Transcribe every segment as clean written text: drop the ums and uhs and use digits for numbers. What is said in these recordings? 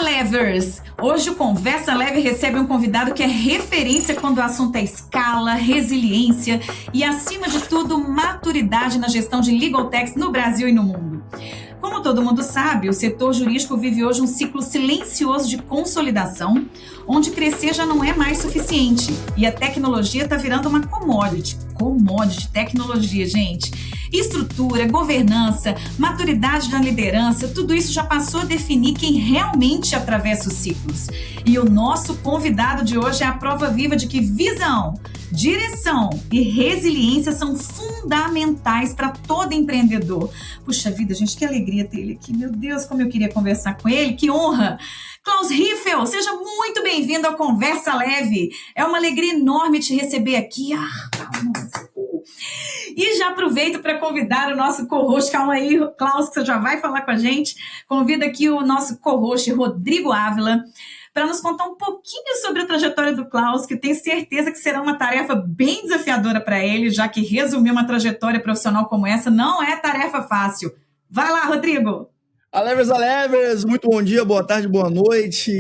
Levers! Hoje o Conversa Leve recebe um convidado que é referência quando o assunto é escala, resiliência e, acima de tudo, maturidade na gestão de legal techs no Brasil e no mundo. Como todo mundo sabe, o setor jurídico vive hoje um ciclo silencioso de consolidação, onde crescer já não é mais suficiente e a tecnologia está virando uma commodity tecnologia, gente. Estrutura, governança, maturidade da liderança, tudo isso já passou a definir quem realmente atravessa os ciclos. E o nosso convidado de hoje é a prova viva de que visão, direção e resiliência são fundamentais para todo empreendedor. Puxa vida, gente, que alegria ter ele aqui. Meu Deus, como eu queria conversar com ele, que honra! Klaus Riffel, seja muito bem-vindo ao Conversa Leve. É uma alegria enorme te receber aqui. E já aproveito para convidar o nosso co-host, calma aí, Klaus, que você já vai falar com a gente. Convido aqui o nosso co-host, Rodrigo Ávila, para nos contar um pouquinho sobre a trajetória do Klaus, que tenho certeza que será uma tarefa bem desafiadora para ele, já que resumir uma trajetória profissional como essa não é tarefa fácil. Vai lá, Rodrigo! Alevers, muito bom dia, boa tarde, boa noite.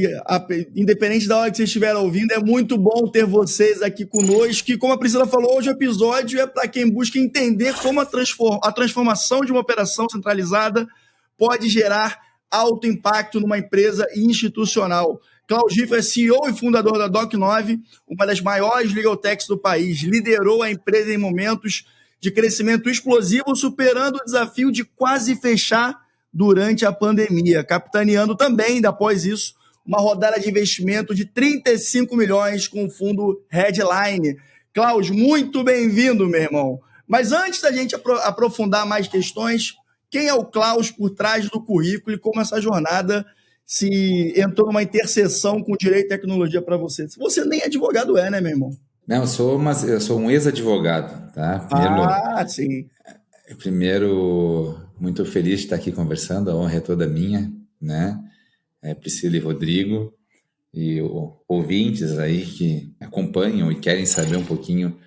Independente da hora que vocês estiverem ouvindo, é muito bom ter vocês aqui conosco. E como a Priscila falou, hoje o episódio é para quem busca entender como a transformação de uma operação centralizada pode gerar alto impacto numa empresa institucional. Klaus Riffel é CEO e fundador da Doc9, uma das maiores legal techs do país. Liderou a empresa em momentos de crescimento explosivo, superando o desafio de quase fechar durante a pandemia, capitaneando também, após isso, uma rodada de investimento de 35 milhões com o fundo Headline. Klaus, muito bem-vindo, meu irmão. Mas antes da gente aprofundar mais questões, quem é o Klaus por trás do currículo e como essa jornada se entrou numa interseção com direito e tecnologia para você? Você nem advogado né, meu irmão? Não, eu sou um ex-advogado, tá? Sim. Primeiro, muito feliz de estar aqui conversando, a honra é toda minha, né? Priscila e Rodrigo, e ouvintes aí que acompanham e querem saber um pouquinho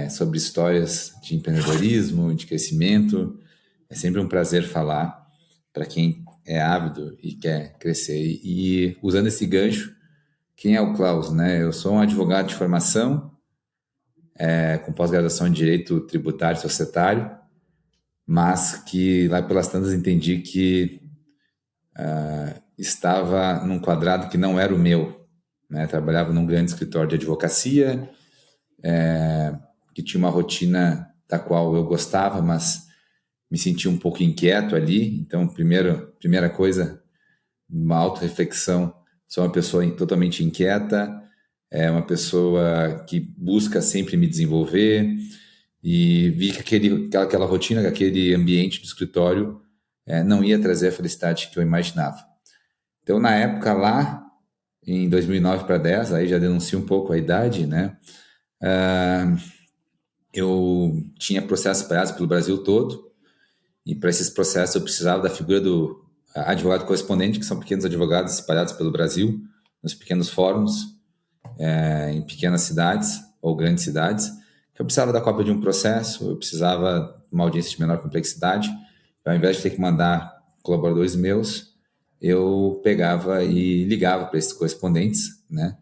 sobre histórias de empreendedorismo, de crescimento. É sempre um prazer falar para quem é ávido e quer crescer. E usando esse gancho, quem é o Klaus, né? Eu sou um advogado de formação, com pós-graduação em Direito Tributário e Societário, mas que lá pelas tantas entendi que estava num quadrado que não era o meu, né? Trabalhava num grande escritório de advocacia, que tinha uma rotina da qual eu gostava, mas me sentia um pouco inquieto ali. Então, primeira coisa, uma autorreflexão, sou uma pessoa totalmente inquieta, uma pessoa que busca sempre me desenvolver, e vi que aquela rotina, que aquele ambiente do escritório não ia trazer a felicidade que eu imaginava. Então, na época lá, em 2009 para 10, aí já denuncio um pouco a idade, né? Eu tinha processos espalhados pelo Brasil todo, e para esses processos eu precisava da figura do advogado correspondente, que são pequenos advogados espalhados pelo Brasil, nos pequenos fóruns, em pequenas cidades ou grandes cidades. Eu precisava da cópia de um processo, eu precisava de uma audiência de menor complexidade. Ao invés de ter que mandar colaboradores meus, eu pegava e ligava para esses correspondentes, né?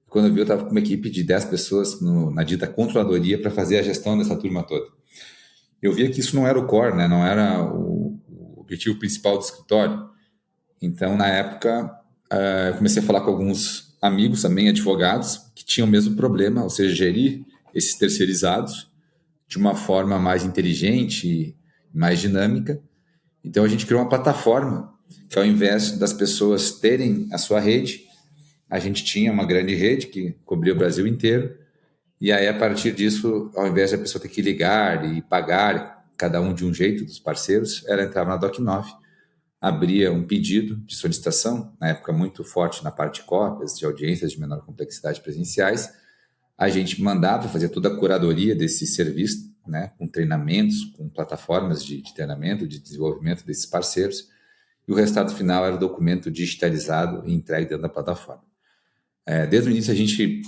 Quando eu vi, eu estava com uma equipe de 10 pessoas na dita controladoria para fazer a gestão dessa turma toda. Eu via que isso não era o core, né? Não era o objetivo principal do escritório. Então, na época, eu comecei a falar com alguns amigos também, advogados, que tinham o mesmo problema, ou seja, gerir esses terceirizados de uma forma mais inteligente, mais dinâmica. Então, a gente criou uma plataforma que, ao invés das pessoas terem a sua rede, a gente tinha uma grande rede que cobria o Brasil inteiro. E aí, a partir disso, ao invés da pessoa ter que ligar e pagar cada um de um jeito dos parceiros, ela entrava na Doc9, abria um pedido de solicitação, na época muito forte na parte de cópias, de audiências de menor complexidade presenciais. A gente mandava fazer toda a curadoria desse serviço, né, com treinamentos, com plataformas de treinamento, de desenvolvimento desses parceiros, e o resultado final era o documento digitalizado e entregue dentro da plataforma. Desde o início a gente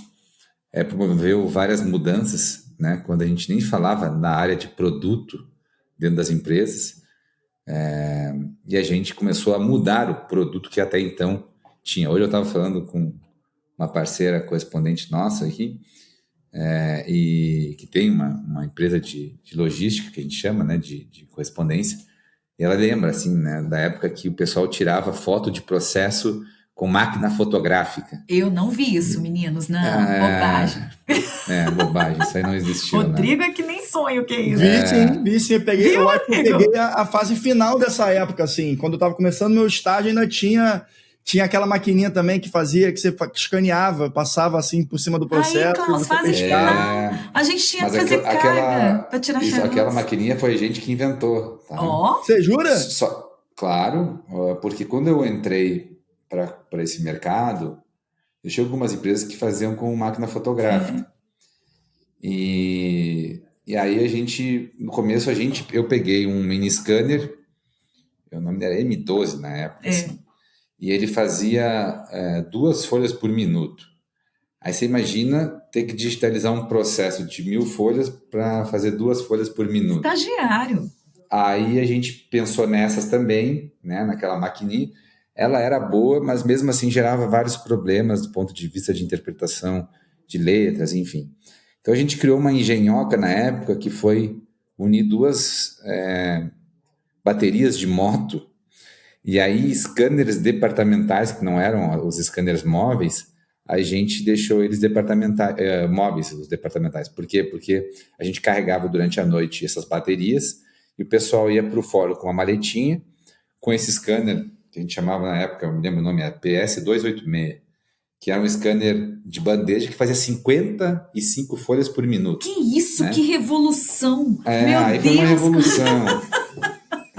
promoveu várias mudanças, né, quando a gente nem falava na área de produto dentro das empresas, e a gente começou a mudar o produto que até então tinha. Hoje eu estava falando com uma parceira correspondente nossa aqui, e que tem uma empresa de logística, que a gente chama, né, de correspondência, e ela lembra, assim, né, da época que o pessoal tirava foto de processo com máquina fotográfica. Eu não vi isso, meninos, não, bobagem. Bobagem, isso aí não existiu. Rodrigo é que nem sonho que é isso. Vi sim, eu acho que eu peguei a fase final dessa época, assim, quando eu tava começando meu estágio, ainda tinha aquela maquininha também que fazia, que você escaneava, passava assim por cima do processo. Aí, Klaus, fase final. A gente tinha que fazer carga para tirar charuto. Aquela maquininha foi a gente que inventou. Tá? Você jura? Claro, porque quando eu entrei para esse mercado, eu tinha algumas empresas que faziam com máquina fotográfica. E aí no começo eu peguei um mini scanner, o nome era M12 na época, assim, e ele fazia 2 folhas por minuto. Aí você imagina ter que digitalizar um processo de 1000 folhas para fazer 2 folhas por minuto. Estagiário. Aí a gente pensou nessas também, né, naquela maquininha. Ela era boa, mas mesmo assim gerava vários problemas do ponto de vista de interpretação de letras, enfim. Então a gente criou uma engenhoca na época que foi unir 2 baterias de moto, e aí scanners departamentais, que não eram os scanners móveis, a gente deixou eles móveis, os departamentais. Por quê? Porque a gente carregava durante a noite essas baterias e o pessoal ia para o fórum com uma maletinha, com esse scanner, que a gente chamava na época, eu me lembro o nome, era PS286, que era um scanner de bandeja que fazia 55 folhas por minuto. Que isso, né? Que revolução! Aí foi uma revolução.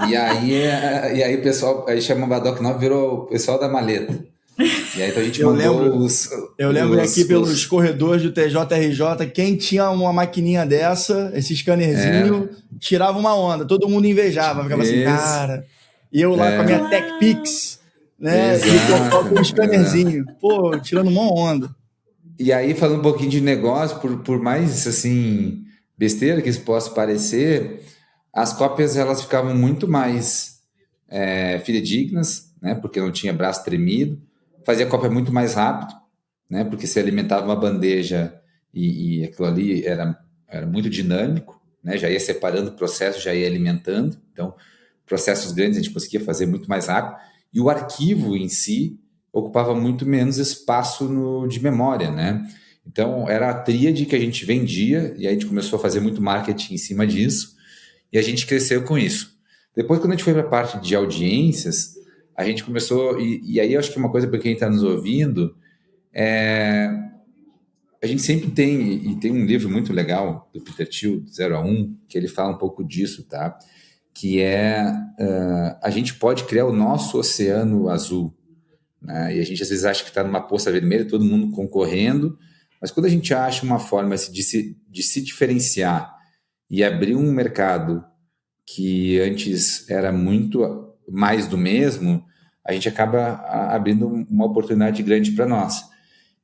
E aí o pessoal, aí chamava a Doc9, virou o pessoal da maleta. E aí então a gente Eu lembro aqui pelos corredores do TJRJ, quem tinha uma maquininha dessa, esse scannerzinho, tirava uma onda, todo mundo invejava, ficava assim, cara. E eu lá com a minha TechPix, né? E com um scannerzinho, tirando uma onda. E aí, falando um pouquinho de negócio, por mais assim, besteira que isso possa parecer, as cópias elas ficavam muito mais fidedignas, né? Porque não tinha braço tremido. Fazia a cópia muito mais rápido, né? Porque se alimentava uma bandeja e aquilo ali era muito dinâmico, né? Já ia separando o processo, já ia alimentando. Então, processos grandes a gente conseguia fazer muito mais rápido. E o arquivo em si ocupava muito menos espaço de memória, né? Então, era a tríade que a gente vendia e aí a gente começou a fazer muito marketing em cima disso e a gente cresceu com isso. Depois, quando a gente foi para a parte de audiências, a gente começou, e aí eu acho que uma coisa para quem está nos ouvindo, a gente sempre tem um livro muito legal do Peter Thiel, 0 a 1, que ele fala um pouco disso, tá? Que a gente pode criar o nosso oceano azul, né? E a gente às vezes acha que está numa poça vermelha, todo mundo concorrendo, mas quando a gente acha uma forma de se diferenciar e abrir um mercado que antes era muito mais do mesmo, a gente acaba abrindo uma oportunidade grande para nós.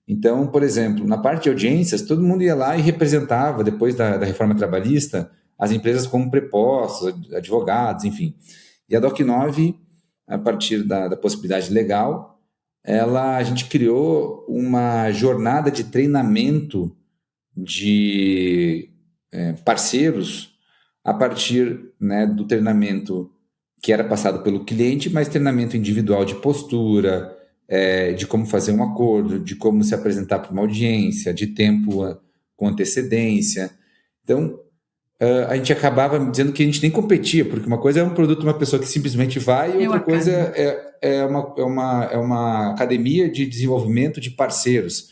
Então, por exemplo, na parte de audiências, todo mundo ia lá e representava, depois da reforma trabalhista, as empresas como prepostos, advogados, enfim. E a Doc9, a partir da possibilidade legal, a gente criou uma jornada de treinamento de parceiros a partir, né, do treinamento que era passado pelo cliente, mas treinamento individual de postura, de como fazer um acordo, de como se apresentar para uma audiência, de tempo com antecedência. Então, a gente acabava dizendo que a gente nem competia, porque uma coisa é um produto de uma pessoa que simplesmente vai e outra coisa é uma academia de desenvolvimento de parceiros.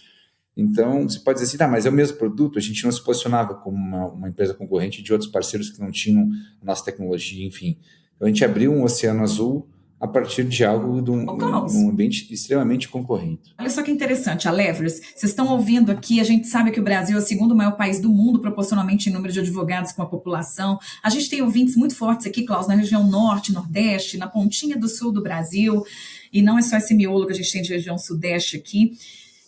Então, você pode dizer assim, mas é o mesmo produto, a gente não se posicionava como uma empresa concorrente de outros parceiros que não tinham a nossa tecnologia, enfim. Então, a gente abriu um oceano azul a partir de algo de um ambiente extremamente concorrente. Olha só que interessante, a Levers, vocês estão ouvindo aqui, a gente sabe que o Brasil é o segundo maior país do mundo, proporcionalmente em número de advogados com a população. A gente tem ouvintes muito fortes aqui, Klaus, na região norte, nordeste, na pontinha do sul do Brasil, e não é só esse miolo que a gente tem de região sudeste aqui.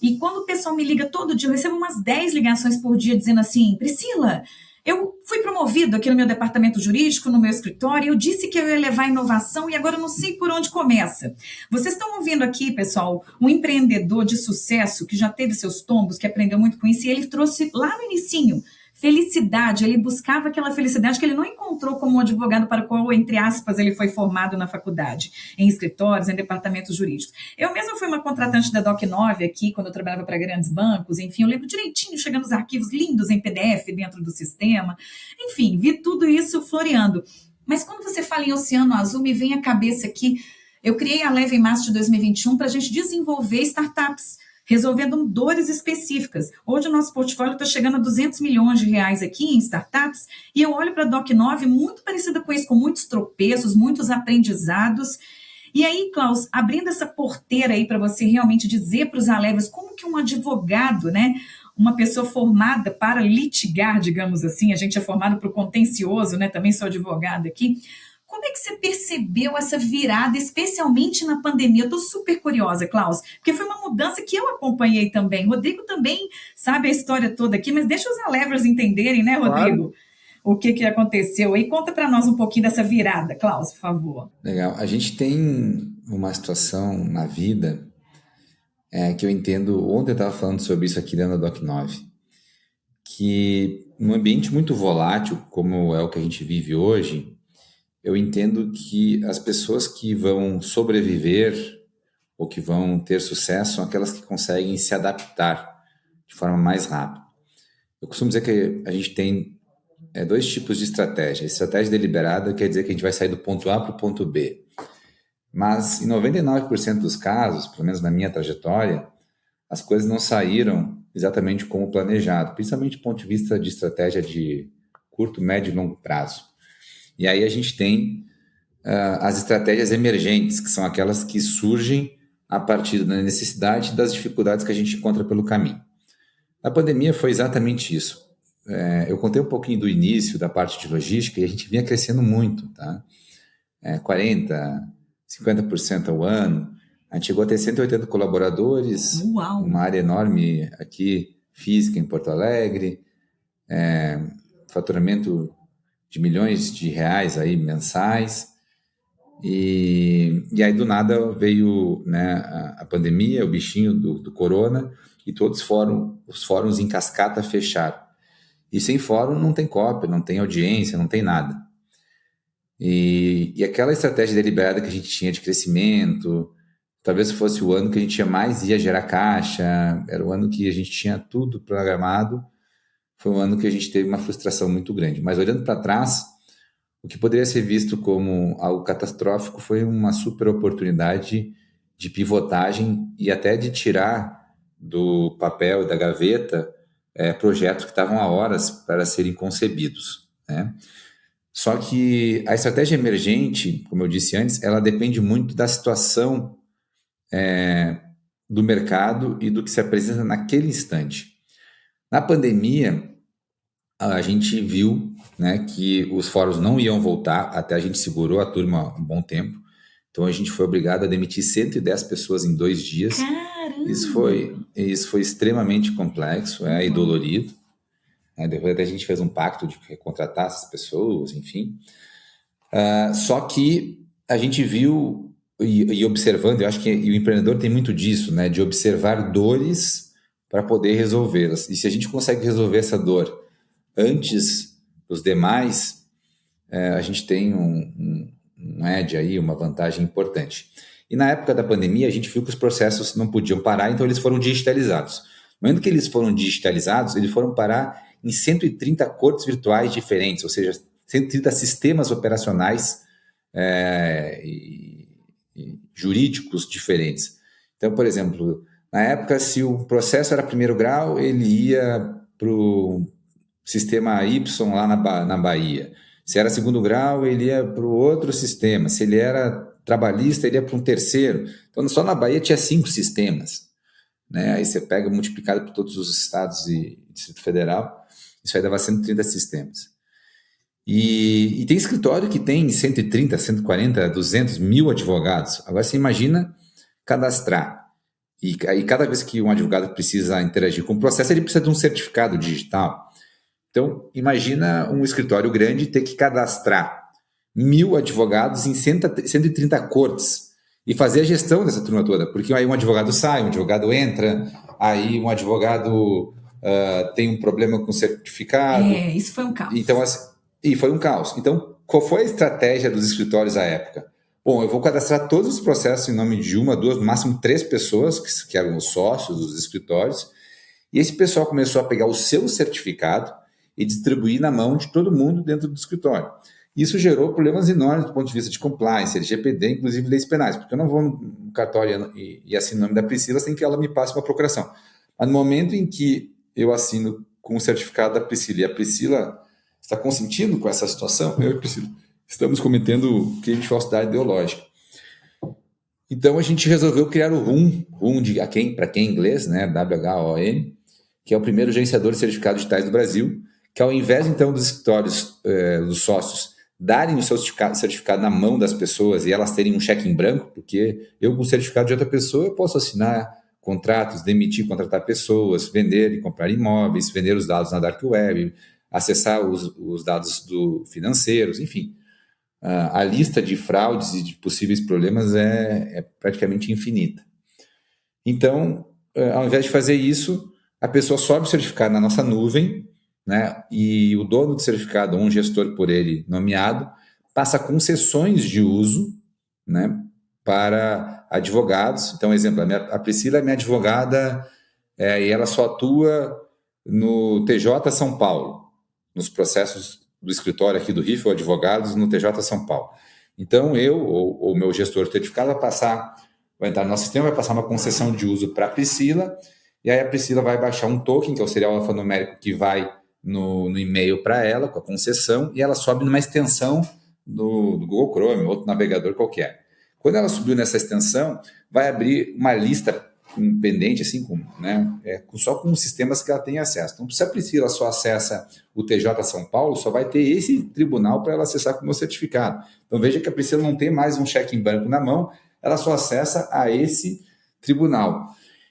E quando o pessoal me liga todo dia, eu recebo umas 10 ligações por dia dizendo assim, Priscila, Eu fui promovido aqui no meu departamento jurídico, no meu escritório, eu disse que eu ia levar inovação e agora eu não sei por onde começa. Vocês estão ouvindo aqui, pessoal, um empreendedor de sucesso que já teve seus tombos, que aprendeu muito com isso, e ele trouxe lá no inicinho felicidade, ele buscava aquela felicidade que ele não encontrou como um advogado para o qual, entre aspas, ele foi formado na faculdade, em escritórios, em departamentos jurídicos. Eu mesma fui uma contratante da Doc9 aqui, quando eu trabalhava para grandes bancos, enfim, eu lembro direitinho, chegando os arquivos lindos em PDF dentro do sistema, enfim, vi tudo isso floreando. Mas quando você fala em Oceano Azul, me vem à cabeça aqui, eu criei a Leve em março de 2021 para a gente desenvolver startups, resolvendo dores específicas. Hoje o nosso portfólio está chegando a 200 milhões de reais aqui em startups, e eu olho para a Doc9 muito parecida com isso, com muitos tropeços, muitos aprendizados. E aí, Klaus, abrindo essa porteira aí para você realmente dizer para os Alevers como que um advogado, né, uma pessoa formada para litigar, digamos assim, a gente é formado para o contencioso, né, também sou advogada aqui. Como é que você percebeu essa virada, especialmente na pandemia? Eu estou super curiosa, Klaus, porque foi uma mudança que eu acompanhei também. Rodrigo também sabe a história toda aqui, mas deixa os Alevers entenderem, né, Rodrigo? Claro. O que aconteceu aí. Conta para nós um pouquinho dessa virada, Klaus, por favor. Legal. A gente tem uma situação na vida que eu entendo, ontem eu estava falando sobre isso aqui dentro da Doc9, que num ambiente muito volátil, como é o que a gente vive hoje, eu entendo que as pessoas que vão sobreviver ou que vão ter sucesso são aquelas que conseguem se adaptar de forma mais rápida. Eu costumo dizer que a gente tem dois tipos de estratégia. A estratégia deliberada quer dizer que a gente vai sair do ponto A para o ponto B. Mas em 99% dos casos, pelo menos na minha trajetória, as coisas não saíram exatamente como planejado, principalmente do ponto de vista de estratégia de curto, médio e longo prazo. E aí a gente tem as estratégias emergentes, que são aquelas que surgem a partir da necessidade e das dificuldades que a gente encontra pelo caminho. A pandemia foi exatamente isso. Eu contei um pouquinho do início da parte de logística e a gente vinha crescendo muito, tá? 40%, 50% ao ano. A gente chegou a ter 180 colaboradores. Uau. Uma área enorme aqui, física, em Porto Alegre, faturamento de milhões de reais aí mensais, e aí do nada veio, né, a pandemia, o bichinho do corona, e todos os fóruns em cascata fecharam. E sem fórum não tem cópia, não tem audiência, não tem nada. E aquela estratégia deliberada que a gente tinha de crescimento, talvez fosse o ano que a gente mais ia gerar caixa, era o ano que a gente tinha tudo programado, foi um ano que a gente teve uma frustração muito grande. Mas olhando para trás, o que poderia ser visto como algo catastrófico foi uma super oportunidade de pivotagem e até de tirar do papel e da gaveta projetos que estavam há horas para serem concebidos, né? Só que a estratégia emergente, como eu disse antes, ela depende muito da situação do mercado e do que se apresenta naquele instante. Na pandemia, a gente viu, né, que os fóruns não iam voltar, até a gente segurou a turma um bom tempo, então a gente foi obrigado a demitir 110 pessoas em 2 dias. Caramba! Isso foi extremamente complexo e dolorido. Depois até a gente fez um pacto de contratar essas pessoas, enfim. Só que a gente viu e observando, eu acho que o empreendedor tem muito disso, né, de observar dores para poder resolvê-las. E se a gente consegue resolver essa dor antes dos demais, a gente tem um edge aí, uma vantagem importante. E na época da pandemia, a gente viu que os processos não podiam parar, então eles foram digitalizados. No momento que eles foram digitalizados, eles foram parar em 130 cortes virtuais diferentes, ou seja, 130 sistemas operacionais e jurídicos diferentes. Então, por exemplo, na época, se o processo era primeiro grau, ele ia para o sistema Y lá na Bahia. Se era segundo grau, ele ia para o outro sistema. Se ele era trabalhista, ele ia para um terceiro. Então, só na Bahia tinha 5 sistemas, né? Aí você pega multiplicado por todos os estados e Distrito Federal, isso aí dava 130 sistemas. E tem escritório que tem 130, 140, 200, 1.000 advogados. Agora você imagina cadastrar. E cada vez que um advogado precisa interagir com o processo, ele precisa de um certificado digital. Então, imagina um escritório grande ter que cadastrar 1.000 advogados em 130 cortes e fazer a gestão dessa turma toda, porque aí um advogado sai, um advogado entra, aí um advogado tem um problema com o certificado. Isso foi um caos. Então, e foi um caos. Então, qual foi a estratégia dos escritórios à época? Bom, eu vou cadastrar todos os processos em nome de 1, 2, no máximo 3 pessoas, que eram os sócios dos escritórios, e esse pessoal começou a pegar o seu certificado e distribuir na mão de todo mundo dentro do escritório. Isso gerou problemas enormes do ponto de vista de compliance, LGPD, inclusive leis penais, porque eu não vou no cartório e assino o nome da Priscila sem que ela me passe uma procuração. Mas no momento em que eu assino com o certificado da Priscila e a Priscila está consentindo com essa situação, eu e a Priscila estamos cometendo crime de falsidade ideológica. Então a gente resolveu criar o RUM para quem em inglês, né, WHON, que é o primeiro gerenciador de certificados digitais do Brasil, que ao invés, então, dos escritórios, dos sócios, darem o seu certificado na mão das pessoas e elas terem um cheque em branco, porque eu, com o certificado de outra pessoa, eu posso assinar contratos, demitir, contratar pessoas, vender e comprar imóveis, vender os dados na Dark Web, acessar os dados financeiros, enfim. A lista de fraudes e de possíveis problemas é praticamente infinita. Então, ao invés de fazer isso, a pessoa sobe o certificado na nossa nuvem, né, e o dono do certificado, ou um gestor por ele nomeado, passa concessões de uso, né, para advogados. Então, exemplo, a Priscila é minha advogada e ela só atua no TJ São Paulo, nos processos do escritório aqui do RIF, ou advogados no TJ São Paulo. Então, eu ou o meu gestor certificado vai entrar no nosso sistema, vai passar uma concessão de uso para a Priscila, e aí a Priscila vai baixar um token, que é o serial alfanumérico que vai no e-mail para ela, com a concessão, e ela sobe numa extensão do Google Chrome, outro navegador qualquer. Quando ela subiu nessa extensão, vai abrir uma lista pendente, assim, só com os sistemas que ela tem acesso. Então, se a Priscila só acessa o TJ São Paulo, só vai ter esse tribunal para ela acessar com o meu certificado. Então, veja que a Priscila não tem mais um cheque em branco na mão, ela só acessa a esse tribunal.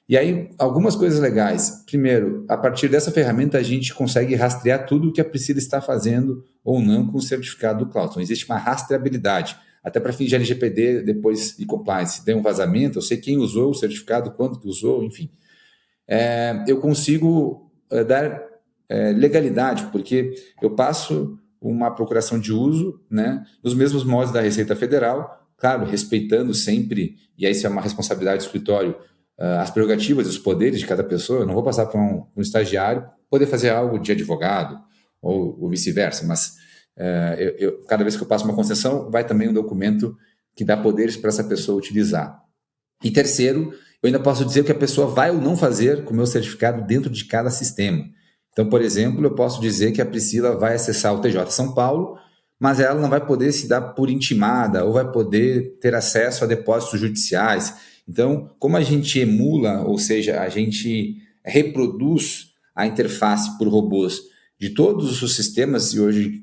E aí, algumas coisas legais. Primeiro, a partir dessa ferramenta, a gente consegue rastrear tudo o que a Priscila está fazendo ou não com o certificado do cloud. Então, existe uma rastreabilidade. Até para fins de LGPD, depois de compliance. Se tem um vazamento, eu sei quem usou o certificado, quando que usou, enfim. Eu consigo dar legalidade, porque eu passo uma procuração de uso, né, nos mesmos moldes da Receita Federal, claro, respeitando sempre, e aí isso é uma responsabilidade do escritório, as prerrogativas e os poderes de cada pessoa. Eu não vou passar para um estagiário poder fazer algo de advogado ou vice-versa, mas cada vez que eu passo uma concessão, vai também um documento que dá poderes para essa pessoa utilizar. E terceiro, eu ainda posso dizer o que a pessoa vai ou não fazer com o meu certificado dentro de cada sistema. Então, por exemplo, eu posso dizer que a Priscila vai acessar o TJ São Paulo, mas ela não vai poder se dar por intimada ou vai poder ter acesso a depósitos judiciais. Então, como a gente emula, ou seja, a gente reproduz a interface por robôs de todos os sistemas, e hoje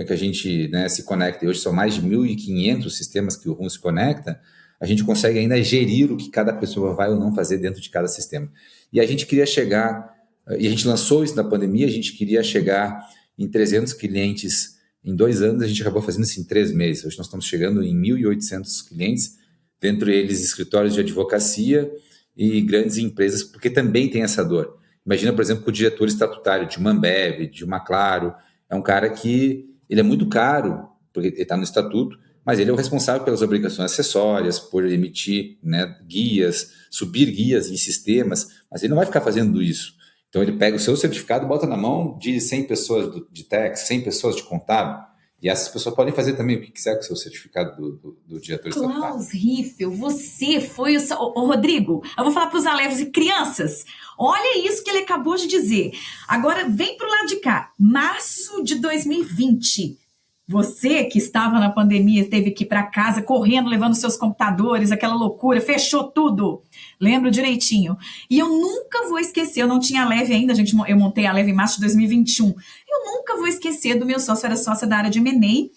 que a gente, né, se conecta, e hoje são mais de 1.500 sistemas que o RUM se conecta, a gente consegue ainda gerir o que cada pessoa vai ou não fazer dentro de cada sistema. E a gente queria chegar, e a gente lançou isso na pandemia, a gente queria chegar em 300 clientes em 2 anos, a gente acabou fazendo isso em 3 meses. Hoje nós estamos chegando em 1.800 clientes, dentre eles escritórios de advocacia e grandes empresas, porque também tem essa dor. Imagina, por exemplo, que o diretor estatutário de uma Ambev, de uma Claro, é um cara que ele é muito caro, porque ele está no estatuto, mas ele é o responsável pelas obrigações acessórias, por emitir, né, guias, subir guias em sistemas, mas ele não vai ficar fazendo isso. Então ele pega o seu certificado, bota na mão de 100 pessoas de tax, 100 pessoas de contábil, e essas pessoas podem fazer também o que quiser com o seu certificado do diretor estatutário. Klaus Riffel, você foi o Rodrigo, eu vou falar para os alevos e crianças, olha isso que ele acabou de dizer. Agora vem para o lado de cá, março de 2020, você que estava na pandemia, teve que ir para casa correndo, levando seus computadores, aquela loucura, fechou tudo. Lembro direitinho. E eu nunca vou esquecer, eu não tinha a Leve ainda, eu montei a Leve em março de 2021. Eu nunca vou esquecer do meu sócio, era sócia da área de M&A,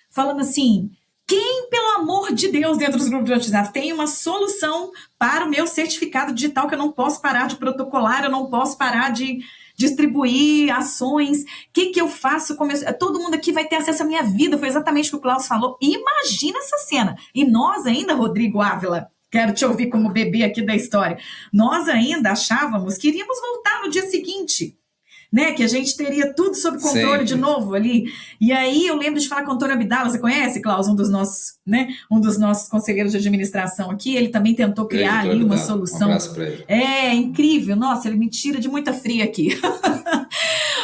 falando assim, quem, pelo amor de Deus, dentro dos grupos de WhatsApp, tem uma solução para o meu certificado digital, que eu não posso parar de protocolar, eu não posso parar de distribuir ações. O que eu faço? Todo mundo aqui vai ter acesso à minha vida. Foi exatamente o que o Klaus falou. Imagina essa cena. E nós ainda, Rodrigo Ávila, quero te ouvir como bebê aqui da história, nós ainda achávamos que iríamos voltar no dia seguinte, né? Que a gente teria tudo sob controle de novo ali. E aí eu lembro de falar com o Antônio Abdala, você conhece, Klaus, um dos nossos conselheiros de administração aqui, ele também tentou criar ali uma solução. Um abraço para ele. É incrível, nossa, ele me tira de muita fria aqui.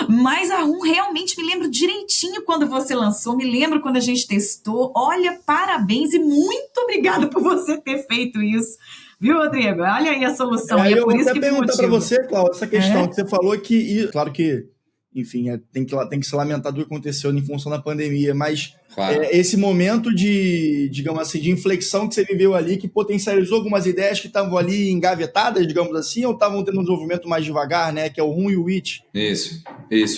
Mas a RUM realmente me lembro direitinho quando você lançou, me lembro quando a gente testou. Olha, parabéns e muito obrigada por você ter feito isso. Viu, Rodrigo? Olha aí a solução. E é eu por vou isso até que perguntar para você, Cláudio, essa questão que você falou que, claro que, enfim, tem que se lamentar do que aconteceu em função da pandemia, mas claro, esse momento de, digamos assim, de inflexão que você viveu ali, que potencializou algumas ideias que estavam ali engavetadas, digamos assim, ou estavam tendo um desenvolvimento mais devagar, né? Que é o RUM e o IT. Isso.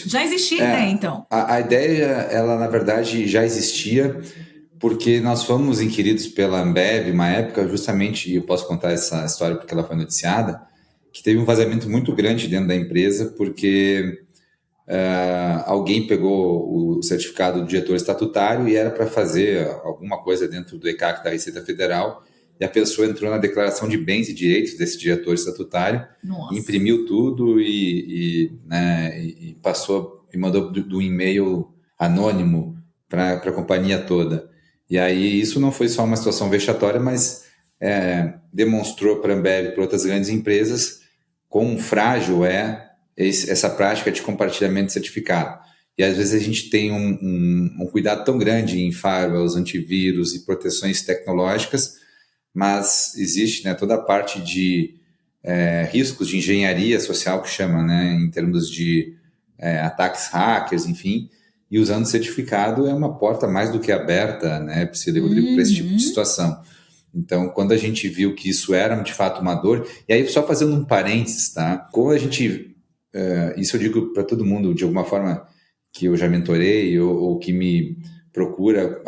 Já existia a ideia, então? A ideia, ela, na verdade, já existia, porque nós fomos inquiridos pela Ambev, uma época, justamente, e eu posso contar essa história porque ela foi noticiada, que teve um vazamento muito grande dentro da empresa, porque alguém pegou o certificado do diretor estatutário e era para fazer alguma coisa dentro do ECAC da Receita Federal, e a pessoa entrou na declaração de bens e direitos desse diretor estatutário, imprimiu tudo e passou e mandou do e-mail anônimo para a companhia toda. E aí isso não foi só uma situação vexatória, mas demonstrou para a Ambev e para outras grandes empresas quão frágil é essa prática de compartilhamento de certificado. E às vezes a gente tem um cuidado tão grande em firewalls, antivírus e proteções tecnológicas, mas existe, né, toda a parte de riscos de engenharia social, que chama, né, em termos de ataques hackers, enfim, e usando certificado é uma porta mais do que aberta, né, Priscila e Rodrigo, para esse tipo de situação. Então, quando a gente viu que isso era de fato uma dor, e aí só fazendo um parênteses, tá? Quando a gente, isso eu digo para todo mundo, de alguma forma que eu já mentorei ou que me procura,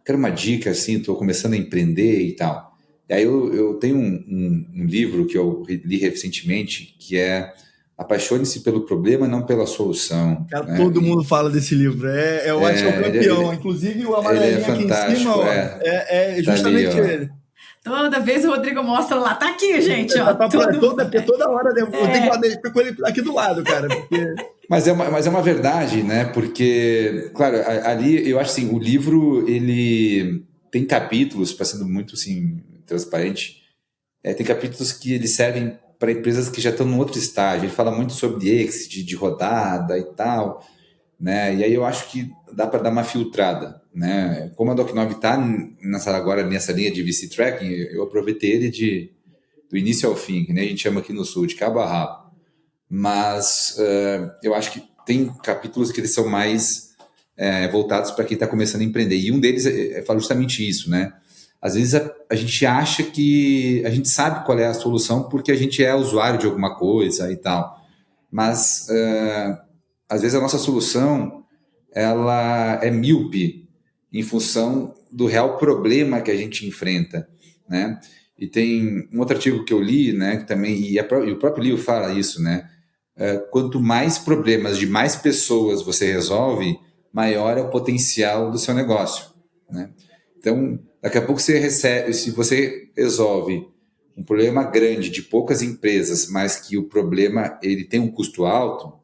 quero uma dica, assim, estou começando a empreender e tal. E aí eu tenho um livro que eu li recentemente, que é Apaixone-se pelo problema, não pela solução. Cara, né? Todo mundo fala desse livro. Eu acho que é o campeão. Inclusive, o amarelinho aqui em cima é justamente ele. Toda vez o Rodrigo mostra lá. Tá aqui, gente. Ó, toda hora eu tenho que deixar com ele aqui do lado, cara. Porque... Mas é uma verdade, né? Porque, claro, ali eu acho assim, o livro ele tem capítulos, para sendo muito assim, transparente, tem capítulos que eles servem para empresas que já estão num outro estágio. Ele fala muito sobre exit, de rodada e tal, né? E aí eu acho que dá para dar uma filtrada, né? Como a Doc9 está agora nessa linha de VC Tracking, eu aproveitei ele do início ao fim, que nem a gente chama aqui no Sul, de cabo a rabo. Mas eu acho que tem capítulos que eles são mais voltados para quem está começando a empreender. E um deles fala justamente isso, né? Às vezes a gente acha que a gente sabe qual é a solução porque a gente é usuário de alguma coisa e tal. Mas, às vezes, a nossa solução ela é míope em função do real problema que a gente enfrenta, né? E tem um outro artigo que eu li, né, que também, e o próprio livro fala isso, né? Quanto mais problemas de mais pessoas você resolve, maior é o potencial do seu negócio, né? Então, daqui a pouco se você resolve um problema grande de poucas empresas, mas que o problema ele tem um custo alto,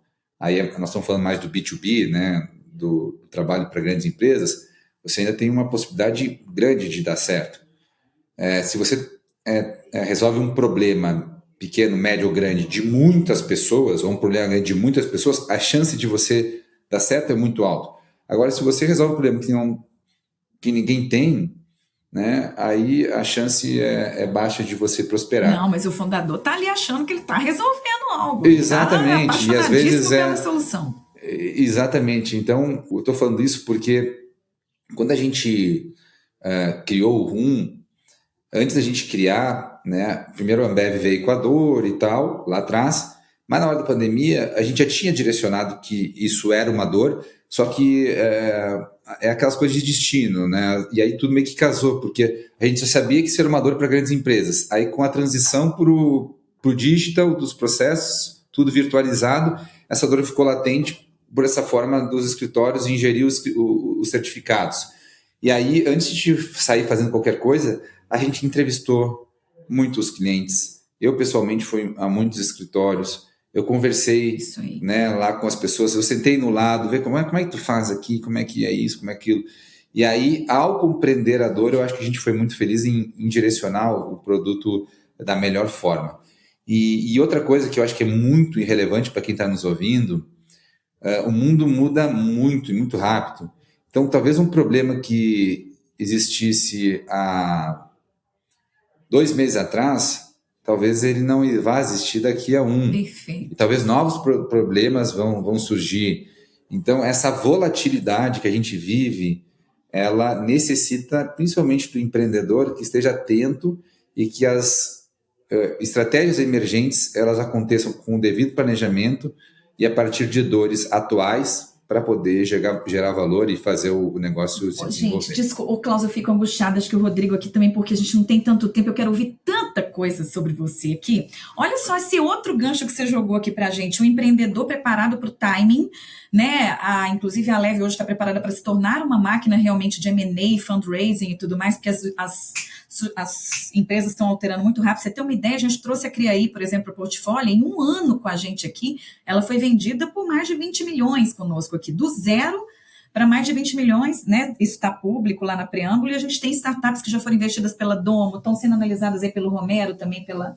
aí nós estamos falando mais do B2B, né, do trabalho para grandes empresas, você ainda tem uma possibilidade grande de dar certo. Se você resolve um problema pequeno, médio ou grande de muitas pessoas, ou um problema grande de muitas pessoas, a chance de você dar certo é muito alta. Agora, se você resolve um problema que ninguém tem, né, aí a chance é baixa de você prosperar. Não, mas o fundador está ali achando que ele está resolvendo algo. Exatamente. E às vezes pela solução. Exatamente. Então, eu estou falando isso porque quando a gente criou o RUM, antes da gente criar, né, primeiro a Ambev veio com a dor e tal, lá atrás, mas na hora da pandemia a gente já tinha direcionado que isso era uma dor, só que aquelas coisas de destino, né? E aí tudo meio que casou, porque a gente já sabia que isso era uma dor para grandes empresas. Aí com a transição para o digital dos processos, tudo virtualizado, essa dor ficou latente por essa forma dos escritórios ingerir os certificados. E aí, antes de sair fazendo qualquer coisa, a gente entrevistou muitos clientes. Eu, pessoalmente, fui a muitos escritórios. Eu conversei, né, lá com as pessoas. Eu sentei no lado, ver como é que tu faz aqui, como é que é isso, como é aquilo. E aí, ao compreender a dor, eu acho que a gente foi muito feliz em direcionar o produto da melhor forma. E outra coisa que eu acho que é muito irrelevante para quem está nos ouvindo, o mundo muda muito e muito rápido. Então, talvez um problema que existisse há 2 meses atrás, talvez ele não vá existir daqui a 1. Perfeito. E talvez novos problemas vão surgir. Então, essa volatilidade que a gente vive, ela necessita principalmente do empreendedor que esteja atento e que as estratégias emergentes elas aconteçam com o devido planejamento e a partir de dores atuais para poder gerar valor e fazer o negócio se desenvolver. Gente, desculpa, Klaus, eu fico angustiada, acho que o Rodrigo aqui também, porque a gente não tem tanto tempo, eu quero ouvir tanta coisa sobre você aqui. Olha só esse outro gancho que você jogou aqui pra gente, um empreendedor preparado para o timing, né? Inclusive a Leve hoje está preparada para se tornar uma máquina realmente de M&A, fundraising e tudo mais, porque as empresas estão alterando muito rápido. Você tem uma ideia, a gente trouxe a Criaí, por exemplo, para o portfólio, em 1 ano com a gente aqui, ela foi vendida por mais de 20 milhões conosco aqui, do zero para mais de 20 milhões, né? Isso está público lá na preâmbulo, e a gente tem startups que já foram investidas pela Domo, estão sendo analisadas aí pelo Romero, também pela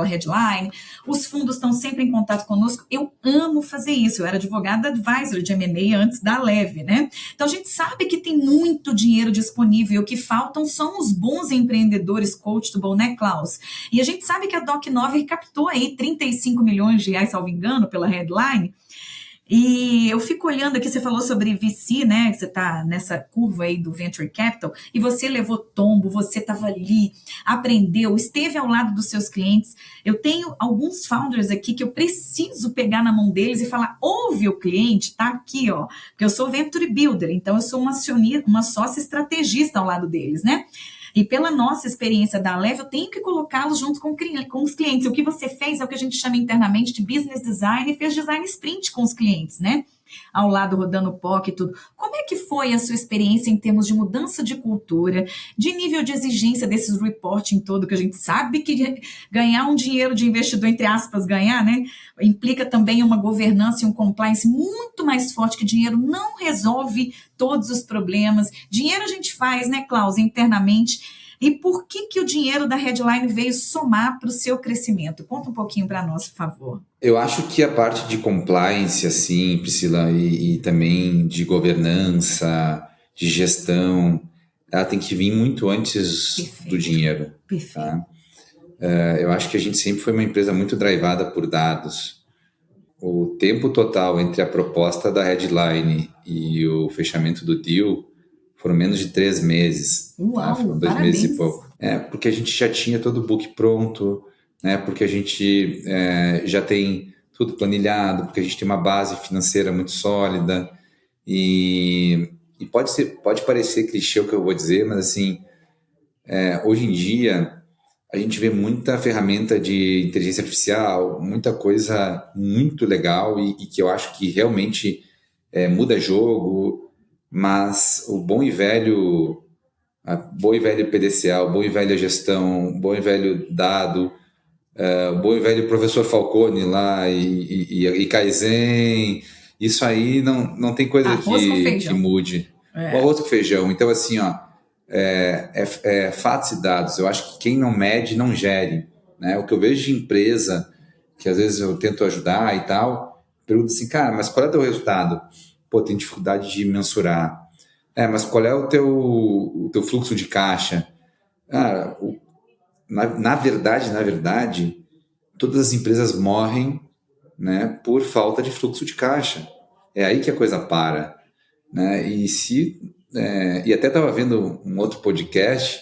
Headline. Os fundos estão sempre em contato conosco. Eu amo fazer isso. Eu era advogada advisor de M&A antes da Leve, né? Então a gente sabe que tem muito dinheiro disponível. O que faltam são os bons empreendedores coachable, né, Klaus? E a gente sabe que a Doc9 captou aí 35 milhões de reais, salvo engano, pela Headline. E eu fico olhando aqui, você falou sobre VC, né? Você está nessa curva aí do Venture Capital, e você levou tombo, você estava ali, aprendeu, esteve ao lado dos seus clientes. Eu tenho alguns founders aqui que eu preciso pegar na mão deles e falar, ouve o cliente, tá aqui, ó. Porque eu sou Venture Builder, então eu sou uma sócia estrategista ao lado deles, né? E pela nossa experiência da Leve, eu tenho que colocá-los junto com os clientes. O que você fez é o que a gente chama internamente de business design, e fez design sprint com os clientes, né? Ao lado, rodando POC e tudo. Como é que foi a sua experiência em termos de mudança de cultura, de nível de exigência desses reporting todo, que a gente sabe que ganhar um dinheiro de investidor, entre aspas, ganhar, né? Implica também uma governança e um compliance muito mais forte, que dinheiro não resolve todos os problemas. Dinheiro a gente faz, né, Klaus, internamente. E por que o dinheiro da Headline veio somar para o seu crescimento? Conta um pouquinho para nós, por favor. Eu acho que a parte de compliance, assim, Priscila, e também de governança, de gestão, ela tem que vir muito antes do dinheiro. Perfeito. Tá? Eu acho que a gente sempre foi uma empresa muito drivada por dados. O tempo total entre a proposta da Headline e o fechamento do deal foram menos de 3 meses. Uau, foram 2 meses e pouco. Porque a gente já tinha todo o book pronto, né? Porque a gente já tem tudo planilhado, porque a gente tem uma base financeira muito sólida. E pode parecer clichê o que eu vou dizer, mas assim, hoje em dia a gente vê muita ferramenta de inteligência artificial, muita coisa muito legal e que eu acho que realmente muda jogo. Mas o bom e velho PDCA, o bom e velho gestão, o bom e velho dado, o bom e velho professor Falcone lá e Kaizen, isso aí não tem coisa que mude. O arroz com feijão. Então, assim, ó, fatos e dados. Eu acho que quem não mede, não gere. Né? O que eu vejo de empresa, que às vezes eu tento ajudar e tal, pergunto assim, cara, mas qual é o teu resultado? Pô, tem dificuldade de mensurar. Mas qual é o teu fluxo de caixa? Cara, na verdade, todas as empresas morrem, né, por falta de fluxo de caixa. É aí que a coisa para. Né? E até estava vendo um outro podcast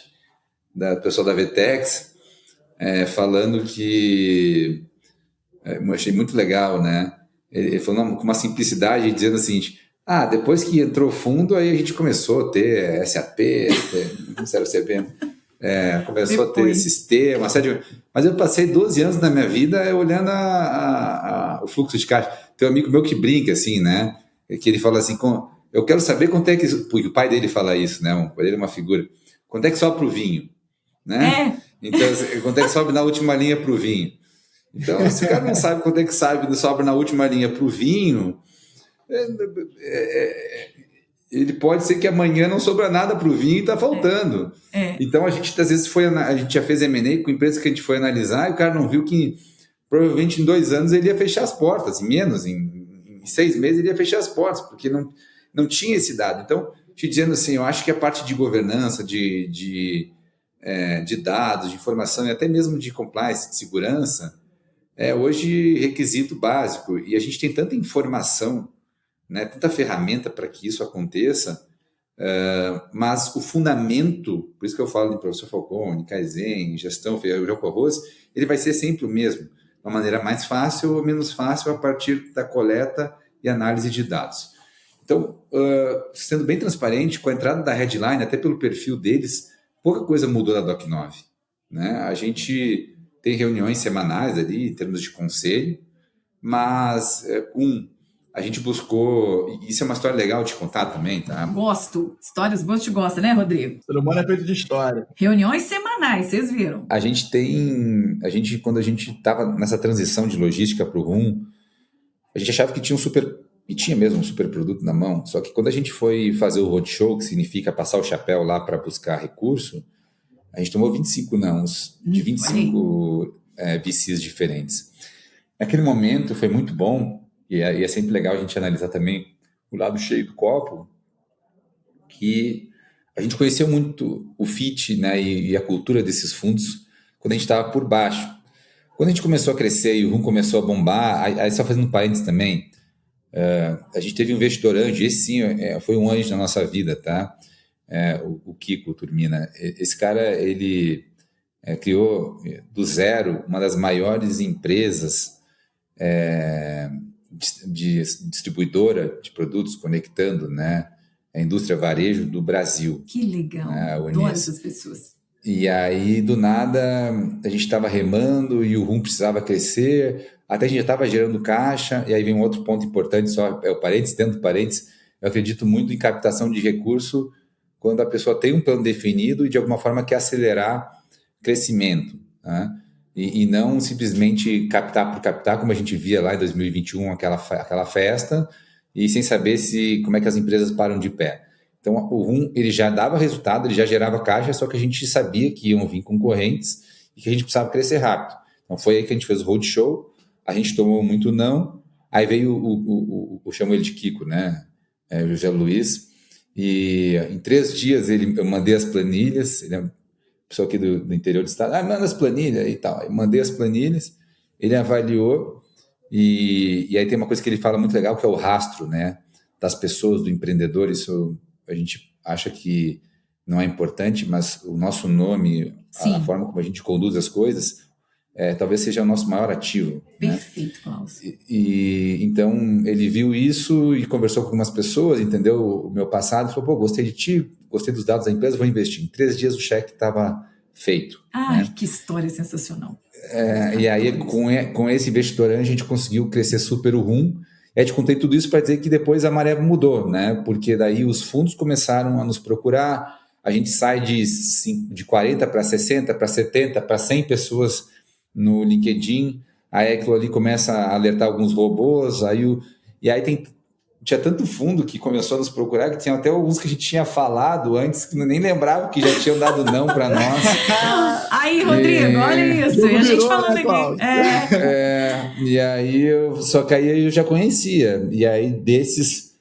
da pessoal da Vetex falando que eu achei muito legal, né? Ele falou com uma simplicidade, dizendo o seguinte, depois que entrou fundo, aí a gente começou a ter SAP, não sei o CP, Começou a ter sistema, uma série de... Mas eu passei 12 anos da minha vida olhando o fluxo de caixa. Tem um amigo meu que brinca, assim, né? Que ele fala assim, eu quero saber quanto é que... Porque o pai dele fala isso, né? O pai dele é uma figura. Quanto é que sobe para o vinho? Né? Então, quanto é que sobe na última linha para o vinho? Então, se o cara não sabe quanto é que sobe na última linha para o vinho, ele pode ser que amanhã não sobra nada para o vinho e está faltando. Então, a gente, às vezes, a gente já fez M&A com empresas que a gente foi analisar e o cara não viu que provavelmente em 2 anos ele ia fechar as portas, em 6 meses ele ia fechar as portas, porque não tinha esse dado. Então, te dizendo assim, eu acho que a parte de governança, de dados, de informação e até mesmo de compliance, de segurança, é hoje requisito básico. E a gente tem tanta informação, né, tanta ferramenta para que isso aconteça, mas o fundamento, por isso que eu falo em professor Falcone, Kaizen, gestão, feijão com arroz, ele vai ser sempre o mesmo, de uma maneira mais fácil ou menos fácil a partir da coleta e análise de dados. Então, sendo bem transparente, com a entrada da Headline, até pelo perfil deles, pouca coisa mudou da Doc9. Né? A gente tem reuniões semanais ali, em termos de conselho, mas, a gente buscou... Isso é uma história legal de contar também, tá? Gosto. Histórias boas te gosta, né, Rodrigo? O ser humano é feito de história. Reuniões semanais, vocês viram? Quando a gente estava nessa transição de logística para o RUM, a gente achava que tinha e tinha mesmo um super produto na mão, só que quando a gente foi fazer o roadshow, que significa passar o chapéu lá para buscar recurso, a gente tomou 25 nãos, de 25 VCs diferentes. Naquele momento foi muito bom, e é sempre legal a gente analisar também o lado cheio do copo, que a gente conheceu muito o fit, né, e a cultura desses fundos quando a gente estava por baixo. Quando a gente começou a crescer e o RUM começou a bombar, aí só fazendo parênteses também, a gente teve um investidor anjo, esse sim foi um anjo na nossa vida, tá? O Kiko Turmina. Esse cara, ele criou do zero uma das maiores empresas de distribuidora de produtos conectando, né, a indústria varejo do Brasil. Que legal, adoro essas pessoas. E aí, do nada, a gente estava remando e o RUM precisava crescer, até a gente já estava gerando caixa, e aí vem um outro ponto importante, só é o parênteses, dentro do parênteses, eu acredito muito em captação de recurso quando a pessoa tem um plano definido e de alguma forma quer acelerar crescimento, né? E não simplesmente captar por captar, como a gente via lá em 2021, aquela festa, e sem saber como é que as empresas param de pé. Então, o RUM, ele já dava resultado, ele já gerava caixa, só que a gente sabia que iam vir concorrentes e que a gente precisava crescer rápido. Então, foi aí que a gente fez o roadshow, a gente tomou muito não, aí veio eu chamo ele de Kiko, né? O José Luiz, e em 3 dias eu mandei as planilhas, ele é pessoa aqui do interior do estado, manda as planilhas e tal. Eu mandei as planilhas, ele avaliou, e aí tem uma coisa que ele fala muito legal, que é o rastro, né, das pessoas, do empreendedor. Isso a gente acha que não é importante, mas o nosso nome, a forma como a gente conduz as coisas, talvez seja o nosso maior ativo. Perfeito, né? Klaus. Então, ele viu isso e conversou com algumas pessoas, entendeu o meu passado, falou, gostei de ti, gostei dos dados da empresa, vou investir. Em 3 dias o cheque estava feito. Ai, né? Que história sensacional. E aí, com esse investidor, a gente conseguiu crescer super o RUM. Eu te contei tudo isso para dizer que depois a maré mudou, né? Porque daí os fundos começaram a nos procurar, a gente sai de 40 para 60, para 70, para 100 pessoas no LinkedIn, aí aquilo ali começa a alertar alguns robôs, e aí tinha tanto fundo que começou a nos procurar, que tinha até alguns que a gente tinha falado antes, que nem lembrava que já tinham dado não para nós. Aí, Rodrigo, olha isso, e a gente falando aqui. E aí, só que aí eu já conhecia, e aí desses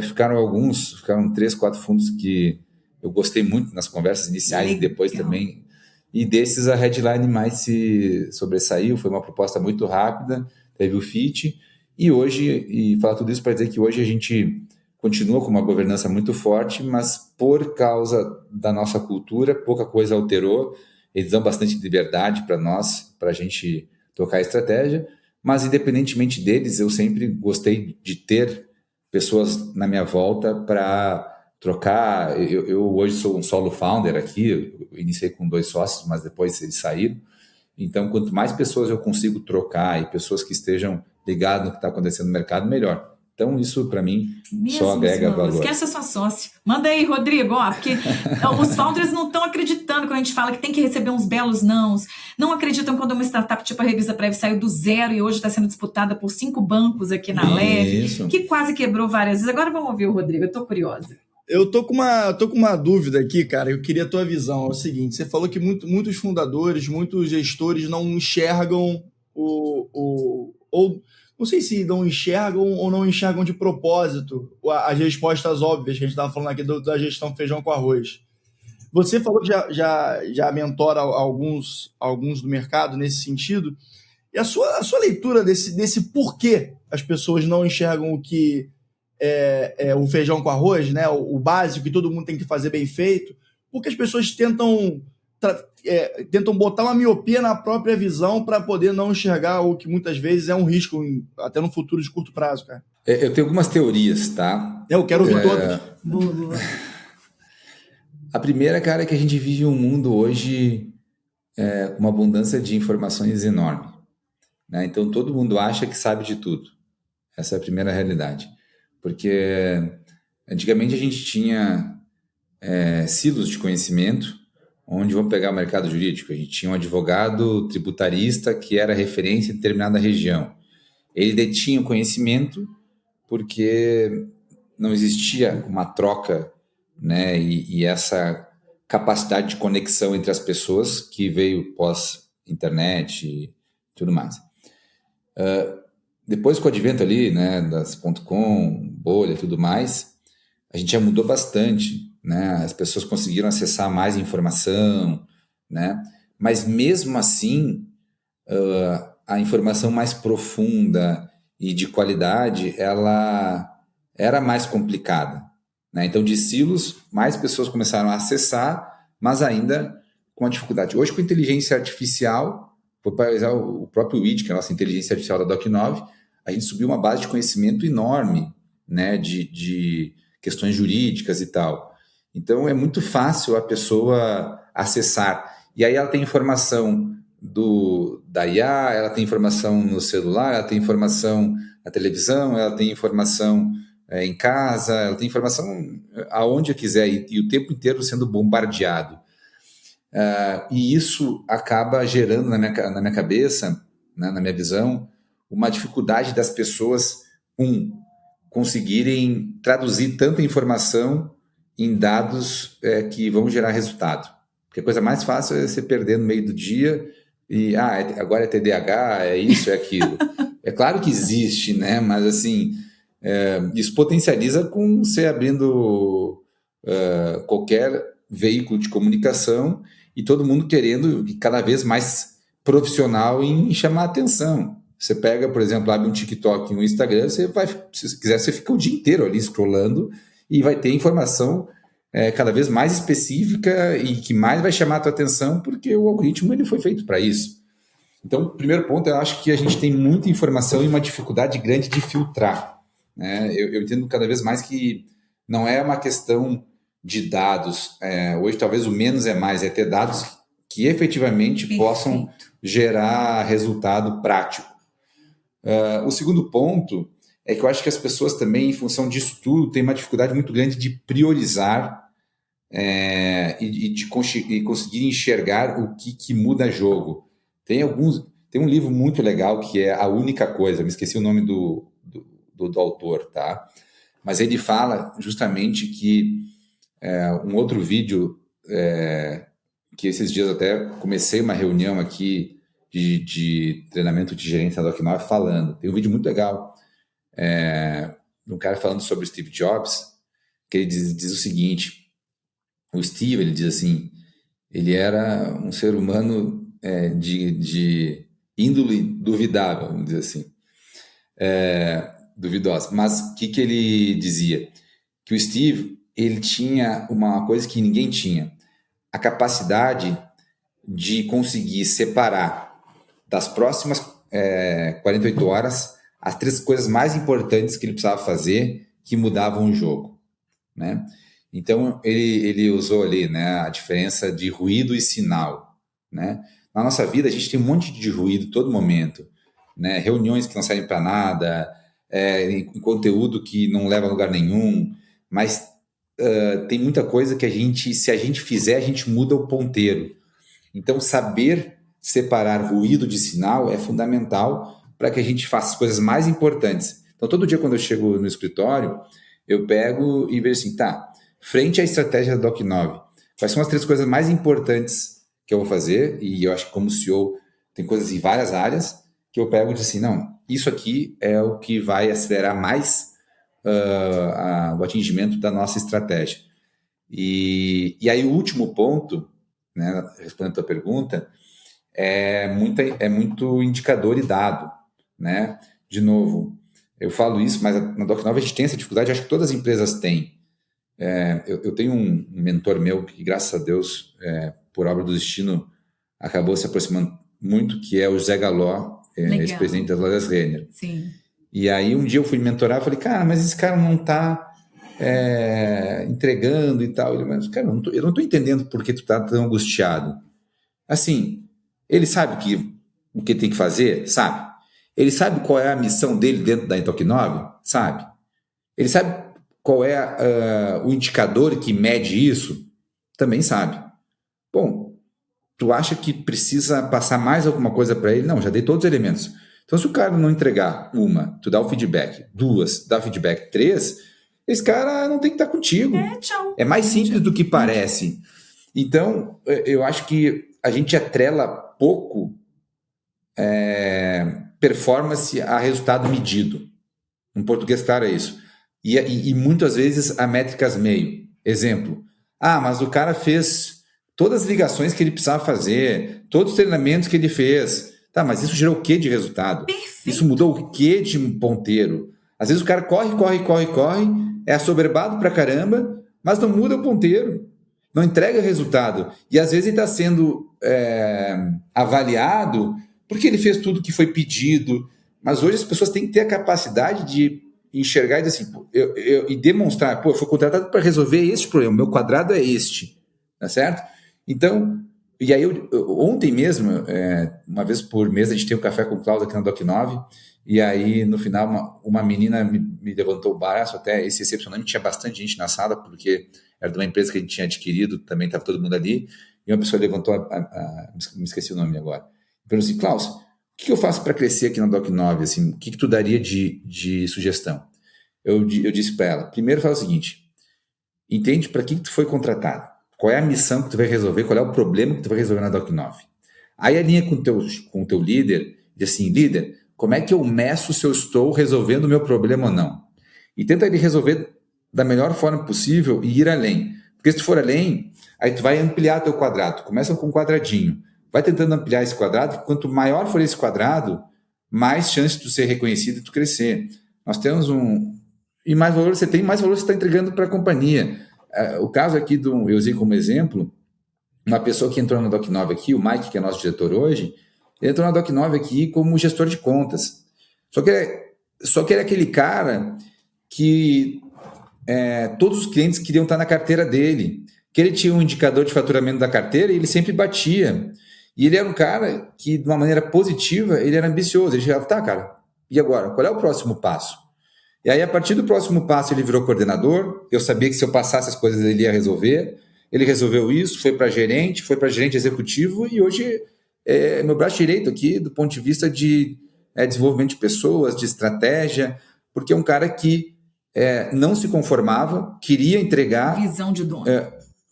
ficaram 3, 4 fundos que eu gostei muito nas conversas iniciais. Legal. E depois também. E desses a Headline mais se sobressaiu, foi uma proposta muito rápida, teve o fit. E hoje, e falar tudo isso para dizer que hoje a gente continua com uma governança muito forte, mas por causa da nossa cultura, pouca coisa alterou. Eles dão bastante liberdade para nós, para a gente tocar a estratégia, mas independentemente deles, eu sempre gostei de ter pessoas na minha volta para trocar. Eu hoje sou um solo founder aqui, eu iniciei com 2 sócios, mas depois eles saíram. Então, quanto mais pessoas eu consigo trocar e pessoas que estejam ligadas no que está acontecendo no mercado, melhor. Então, isso, para mim, só agrega valor. Esquece a sua sócia. Manda aí, Rodrigo, porque os founders não estão acreditando quando a gente fala que tem que receber uns belos nãos. Não acreditam quando uma startup tipo a Revisa Prev saiu do zero e hoje está sendo disputada por 5 bancos aqui na Leve, que quase quebrou várias vezes. Agora vamos ouvir o Rodrigo, eu estou curiosa. Eu tô com uma dúvida aqui, cara. Eu queria a tua visão. É o seguinte, você falou que muitos fundadores, muitos gestores não enxergam ou não sei se não enxergam ou não enxergam de propósito as respostas óbvias que a gente estava falando aqui da gestão feijão com arroz. Você falou que já mentora alguns do mercado nesse sentido. E a sua leitura desse porquê as pessoas não enxergam o que o feijão com arroz, né? O básico que todo mundo tem que fazer bem feito, porque as pessoas tentam botar uma miopia na própria visão para poder não enxergar o que muitas vezes é um risco, até no futuro de curto prazo, cara. Eu tenho algumas teorias, tá? Eu quero ouvir todas. Boa. A primeira, cara, é que a gente vive um mundo hoje com uma abundância de informações enorme, né? Então, todo mundo acha que sabe de tudo. Essa é a primeira realidade. Porque antigamente a gente tinha silos de conhecimento, onde vamos pegar o mercado jurídico. A gente tinha um advogado tributarista que era referência em determinada região. Ele detinha o conhecimento porque não existia uma troca, né, e essa capacidade de conexão entre as pessoas que veio pós-internet e tudo mais. Depois, com o advento ali, né, das .com, bolha e tudo mais, a gente já mudou bastante, né? As pessoas conseguiram acessar mais informação, né? Mas mesmo assim, a informação mais profunda e de qualidade, ela era mais complicada, né? Então, de silos, mais pessoas começaram a acessar, mas ainda com a dificuldade. Hoje, com inteligência artificial, vou usar o próprio WID, que é a nossa inteligência artificial da Doc9, a gente subiu uma base de conhecimento enorme, né, de questões jurídicas e tal. Então, é muito fácil a pessoa acessar. E aí ela tem informação da IA, ela tem informação no celular, ela tem informação na televisão, ela tem informação em casa, ela tem informação aonde quiser e o tempo inteiro sendo bombardeado. E isso acaba gerando na minha cabeça, né, na minha visão, uma dificuldade das pessoas, conseguirem traduzir tanta informação em dados que vão gerar resultado. Porque a coisa mais fácil é você perder no meio do dia e agora é TDAH, é isso, é aquilo. É claro que existe, né? Mas assim, isso potencializa com você abrindo qualquer veículo de comunicação e todo mundo querendo cada vez mais profissional em chamar a atenção. Você pega, por exemplo, abre um TikTok e um Instagram, se quiser, você fica o dia inteiro ali scrollando e vai ter informação cada vez mais específica e que mais vai chamar a tua atenção, porque o algoritmo ele foi feito para isso. Então, o primeiro ponto, eu acho que a gente tem muita informação e uma dificuldade grande de filtrar, né? Eu entendo cada vez mais que não é uma questão de dados. Hoje, talvez o menos é mais, é ter dados que efetivamente possam gerar resultado prático. O segundo ponto é que eu acho que as pessoas também, em função disso tudo, têm uma dificuldade muito grande de priorizar e conseguir enxergar o que muda jogo. Tem um livro muito legal que é A Única Coisa, me esqueci o nome do autor, tá? Mas ele fala justamente que um outro vídeo que esses dias até comecei uma reunião aqui de treinamento de gerência da Doc9 falando. Tem um vídeo muito legal um cara falando sobre o Steve Jobs, que ele diz o seguinte: o Steve, ele diz assim, ele era um ser humano de índole duvidável, vamos dizer assim, duvidosa. Mas o que ele dizia? Que o Steve, ele tinha uma coisa que ninguém tinha, a capacidade de conseguir separar das próximas 48 horas as 3 coisas mais importantes que ele precisava fazer que mudavam o jogo, né? Então, ele usou ali, né, a diferença de ruído e sinal, né? Na nossa vida, a gente tem um monte de ruído todo momento, né? Reuniões que não servem para nada, em conteúdo que não leva a lugar nenhum, mas tem muita coisa que se a gente fizer, a gente muda o ponteiro. Então, saber separar ruído de sinal é fundamental para que a gente faça as coisas mais importantes. Então, todo dia quando eu chego no escritório, eu pego e vejo assim, tá, frente à estratégia da Doc9, quais são as 3 coisas mais importantes que eu vou fazer? E eu acho que como CEO tem coisas em várias áreas que eu pego e digo assim, não, isso aqui é o que vai acelerar mais o atingimento da nossa estratégia. E aí o último ponto, né, respondendo a tua pergunta, é muito indicador e dado, né? De novo, eu falo isso, mas na Doc9 a gente tem essa dificuldade, acho que todas as empresas têm. Eu tenho um mentor meu que, graças a Deus, por obra do destino, acabou se aproximando muito, que é o José Galó, ex-presidente das lojas Renner. Sim. E aí um dia eu fui mentorar, falei, cara, mas esse cara não está entregando e tal. Ele, mas, cara, eu não estou entendendo por que tu está tão angustiado. Assim, ele sabe o que tem que fazer? Sabe. Ele sabe qual é a missão dele dentro da Doc9? Sabe. Ele sabe qual é o indicador que mede isso? Também sabe. Bom, tu acha que precisa passar mais alguma coisa para ele? Não, já dei todos os elementos. Então, se o cara não entregar uma, tu dá o feedback, 2, dá o feedback, 3, esse cara não tem que estar contigo. Tchau. É mais simples do que parece. Então, eu acho que a gente atrela pouco performance a resultado medido. Em português, claro, é isso. E muitas vezes a métricas meio. Exemplo, mas o cara fez todas as ligações que ele precisava fazer, todos os treinamentos que ele fez. Tá, mas isso gerou o que de resultado? Perfeito. Isso mudou o que de ponteiro? Às vezes o cara corre, é assoberbado pra caramba, mas não muda o ponteiro, não entrega resultado. E às vezes ele está sendo avaliado porque ele fez tudo que foi pedido. Mas hoje as pessoas têm que ter a capacidade de enxergar e dizer assim, e demonstrar, eu fui contratado para resolver este problema, meu quadrado é este, tá certo? Então, e aí ontem mesmo, uma vez por mês, a gente tem um café com o Klaus aqui na Doc9, e aí no final uma menina me levantou o braço, até esse excepcionalmente tinha bastante gente na sala, porque era de uma empresa que a gente tinha adquirido, também estava todo mundo ali, e uma pessoa levantou, me esqueci o nome agora, e perguntou assim, Klaus, o que eu faço para crescer aqui na Doc9? Assim, o que tu daria de sugestão? Eu disse para ela, primeiro fala o seguinte, entende para que tu foi contratado, qual é a missão que tu vai resolver, qual é o problema que tu vai resolver na Doc9. Aí alinha com o teu líder, diz assim, líder, como é que eu meço se eu estou resolvendo o meu problema ou não? E tenta ele resolver da melhor forma possível e ir além. Porque se tu for além, aí tu vai ampliar teu quadrado. Começa com um quadradinho. Vai tentando ampliar esse quadrado, quanto maior for esse quadrado, mais chance de tu ser reconhecido e tu crescer. Nós temos e mais valor você tem, mais valor você está entregando para a companhia. O caso aqui, eu usei como exemplo, uma pessoa que entrou na Doc9 aqui, o Mike, que é nosso diretor hoje, ele entrou na Doc9 aqui como gestor de contas. Só que era aquele cara que todos os clientes queriam estar na carteira dele, que ele tinha um indicador de faturamento da carteira e ele sempre batia. E ele era um cara que, de uma maneira positiva, ele era ambicioso. Ele chegava, tá, cara, e agora? Qual é o próximo passo? E aí, a partir do próximo passo, ele virou coordenador. Eu sabia que se eu passasse as coisas, ele ia resolver. Ele resolveu isso, foi para gerente executivo e hoje é meu braço direito aqui do ponto de vista de desenvolvimento de pessoas, de estratégia, porque é um cara que não se conformava, queria entregar...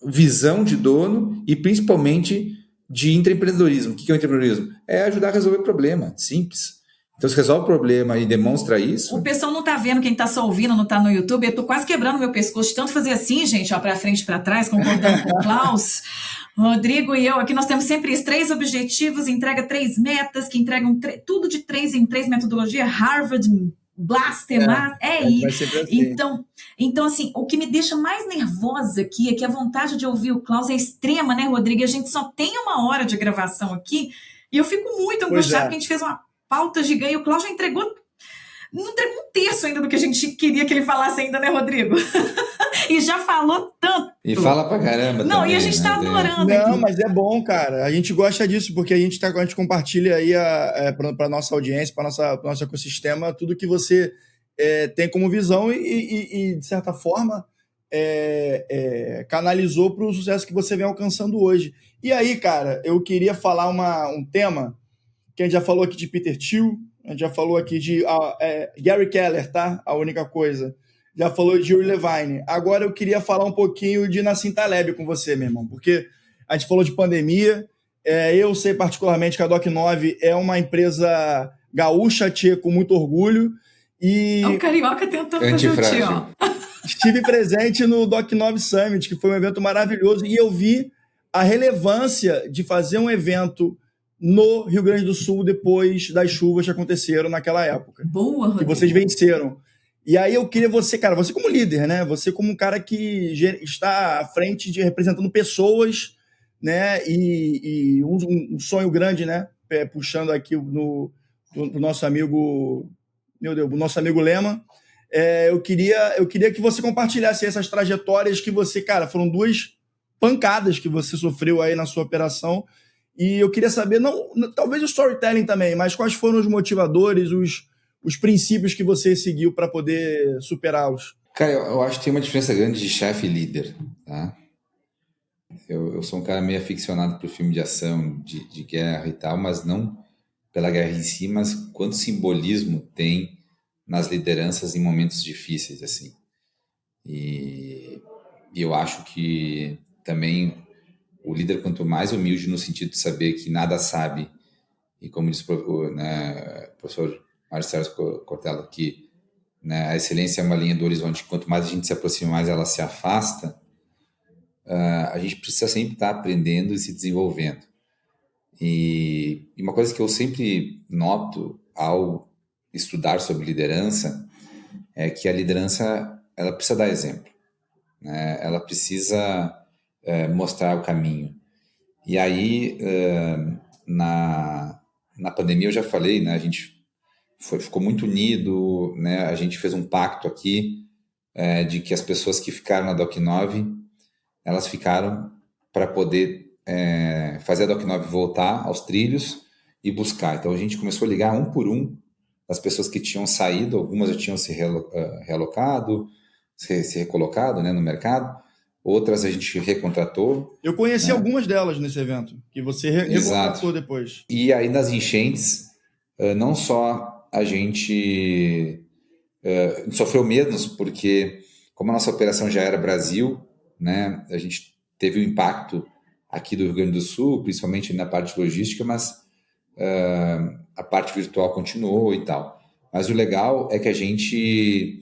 Visão de dono e principalmente de intraempreendedorismo. O que é o intraempreendedorismo? É ajudar a resolver problema, simples. Então, se resolve o problema e demonstra isso... O pessoal não tá vendo, quem tá só ouvindo, não tá no YouTube, eu tô quase quebrando meu pescoço de tanto fazer assim, gente, ó, pra frente e pra trás, concordando com o Klaus. Rodrigo e eu, aqui nós temos sempre 3 objetivos, entrega 3 metas, que entregam tudo de 3 em 3 metodologia, Harvard, Blaster, isso. Assim. Então, assim, o que me deixa mais nervosa aqui é que a vontade de ouvir o Klaus é extrema, né, Rodrigo? E a gente só tem 1 hora de gravação aqui, e eu fico muito angustiada, porque a gente fez uma pauta gigante, e o Klaus já não entregou 1/3 ainda do que a gente queria que ele falasse ainda, né, Rodrigo? E já falou tanto. E fala pra caramba Não, também, e a gente tá né? adorando Não, aqui. mas é bom, cara. A gente gosta disso, porque a gente compartilha aí para nossa audiência, para nosso ecossistema, tudo que você tem como visão e, de certa forma, canalizou para o sucesso que você vem alcançando hoje. E aí, cara, eu queria falar um tema que a gente já falou aqui de Peter Thiel, a gente já falou aqui de Gary Keller, tá? A única coisa. Já falou de Yuri Levine. Agora eu queria falar um pouquinho de Nassim Taleb com você, meu irmão, porque a gente falou de pandemia. Eu sei particularmente que a Doc9 é uma empresa gaúcha, tia, com muito orgulho. E É o carioca tentando fazer o tio, ó. Estive presente no Doc9 Summit, que foi um evento maravilhoso, e eu vi a relevância de fazer um evento no Rio Grande do Sul depois das chuvas que aconteceram naquela época. Boa, Rodrigo. Que vocês venceram. E aí eu queria você, cara, você como líder, né? Você como um cara que está à frente representando pessoas, né? E um sonho grande, né? Puxando aqui no nosso amigo, meu Deus, o nosso amigo Lema. Eu queria que você compartilhasse essas trajetórias que você, cara, foram 2 pancadas que você sofreu aí na sua operação. E eu queria saber, talvez o storytelling também, mas quais foram os motivadores, os princípios que você seguiu para poder superá-los? Cara, eu acho que tem uma diferença grande de chefe e líder, tá? Eu sou um cara meio aficionado por filme de ação, de guerra e tal, mas não pela guerra em si, mas quanto simbolismo tem nas lideranças em momentos difíceis, assim. E eu acho que também o líder, quanto mais humilde no sentido de saber que nada sabe, e como disse o professor Marcelo Cortella, que, né, a excelência é uma linha do horizonte, quanto mais a gente se aproxima, mais ela se afasta, a gente precisa sempre estar aprendendo e se desenvolvendo. E uma coisa que eu sempre noto ao estudar sobre liderança é que a liderança ela precisa dar exemplo, né? Ela precisa mostrar o caminho. E aí, na pandemia, eu já falei, né? A gente ficou muito unido, né? A gente fez um pacto aqui de que as pessoas que ficaram na Doc9, elas ficaram para poder fazer a Doc9 voltar aos trilhos e buscar. Então, a gente começou a ligar um por um as pessoas que tinham saído, algumas já tinham se realocado, se recolocado, né, no mercado, outras a gente recontratou. Eu conheci algumas delas nesse evento, que você recontratou depois. E aí nas enchentes, não só a gente sofreu menos, porque como a nossa operação já era Brasil, né, a gente teve um impacto aqui do Rio Grande do Sul, principalmente na parte logística, mas a parte virtual continuou e tal. Mas o legal é que a gente...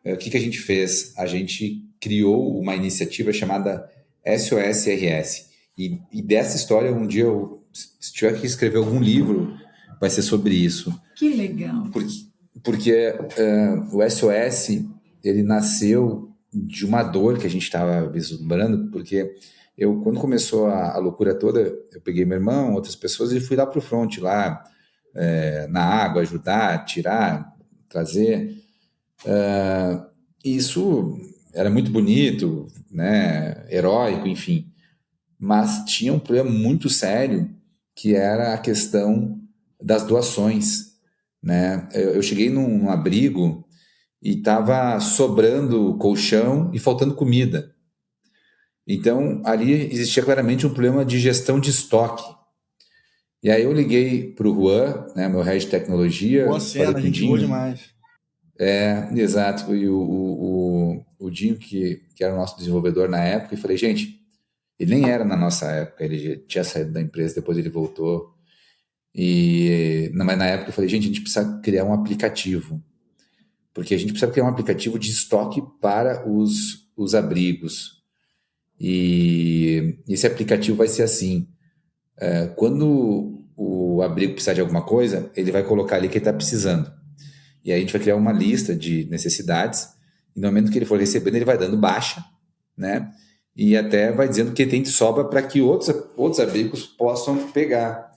O que a gente fez? A gente criou uma iniciativa chamada SOS-RS. E dessa história, um dia, se tiver que escrever algum livro, vai ser sobre isso. Que legal. Porque o SOS, ele nasceu de uma dor que a gente estava vislumbrando, porque quando começou a loucura toda, eu peguei meu irmão, outras pessoas, e fui lá para o front, lá na água, ajudar, tirar, trazer. Isso era muito bonito, né, heróico, enfim. Mas tinha um problema muito sério, que era a questão das doações, né? Eu cheguei num abrigo e estava sobrando colchão e faltando comida. Então, ali existia claramente um problema de gestão de estoque. E aí eu liguei para o Juan, né, meu head de tecnologia. Boa cena, a gente boa demais. Exato. E o Dinho, que era o nosso desenvolvedor na época, e falei, gente, ele nem era na nossa época, ele já tinha saído da empresa, depois ele voltou. Mas na época eu falei, gente, a gente precisa criar um aplicativo. Porque a gente precisa criar um aplicativo de estoque para os abrigos. E esse aplicativo vai ser assim, quando o abrigo precisar de alguma coisa, ele vai colocar ali que ele está precisando. E aí a gente vai criar uma lista de necessidades, e no momento que ele for recebendo, ele vai dando baixa, né? E até vai dizendo que tem de sobra para que outros abrigos possam pegar.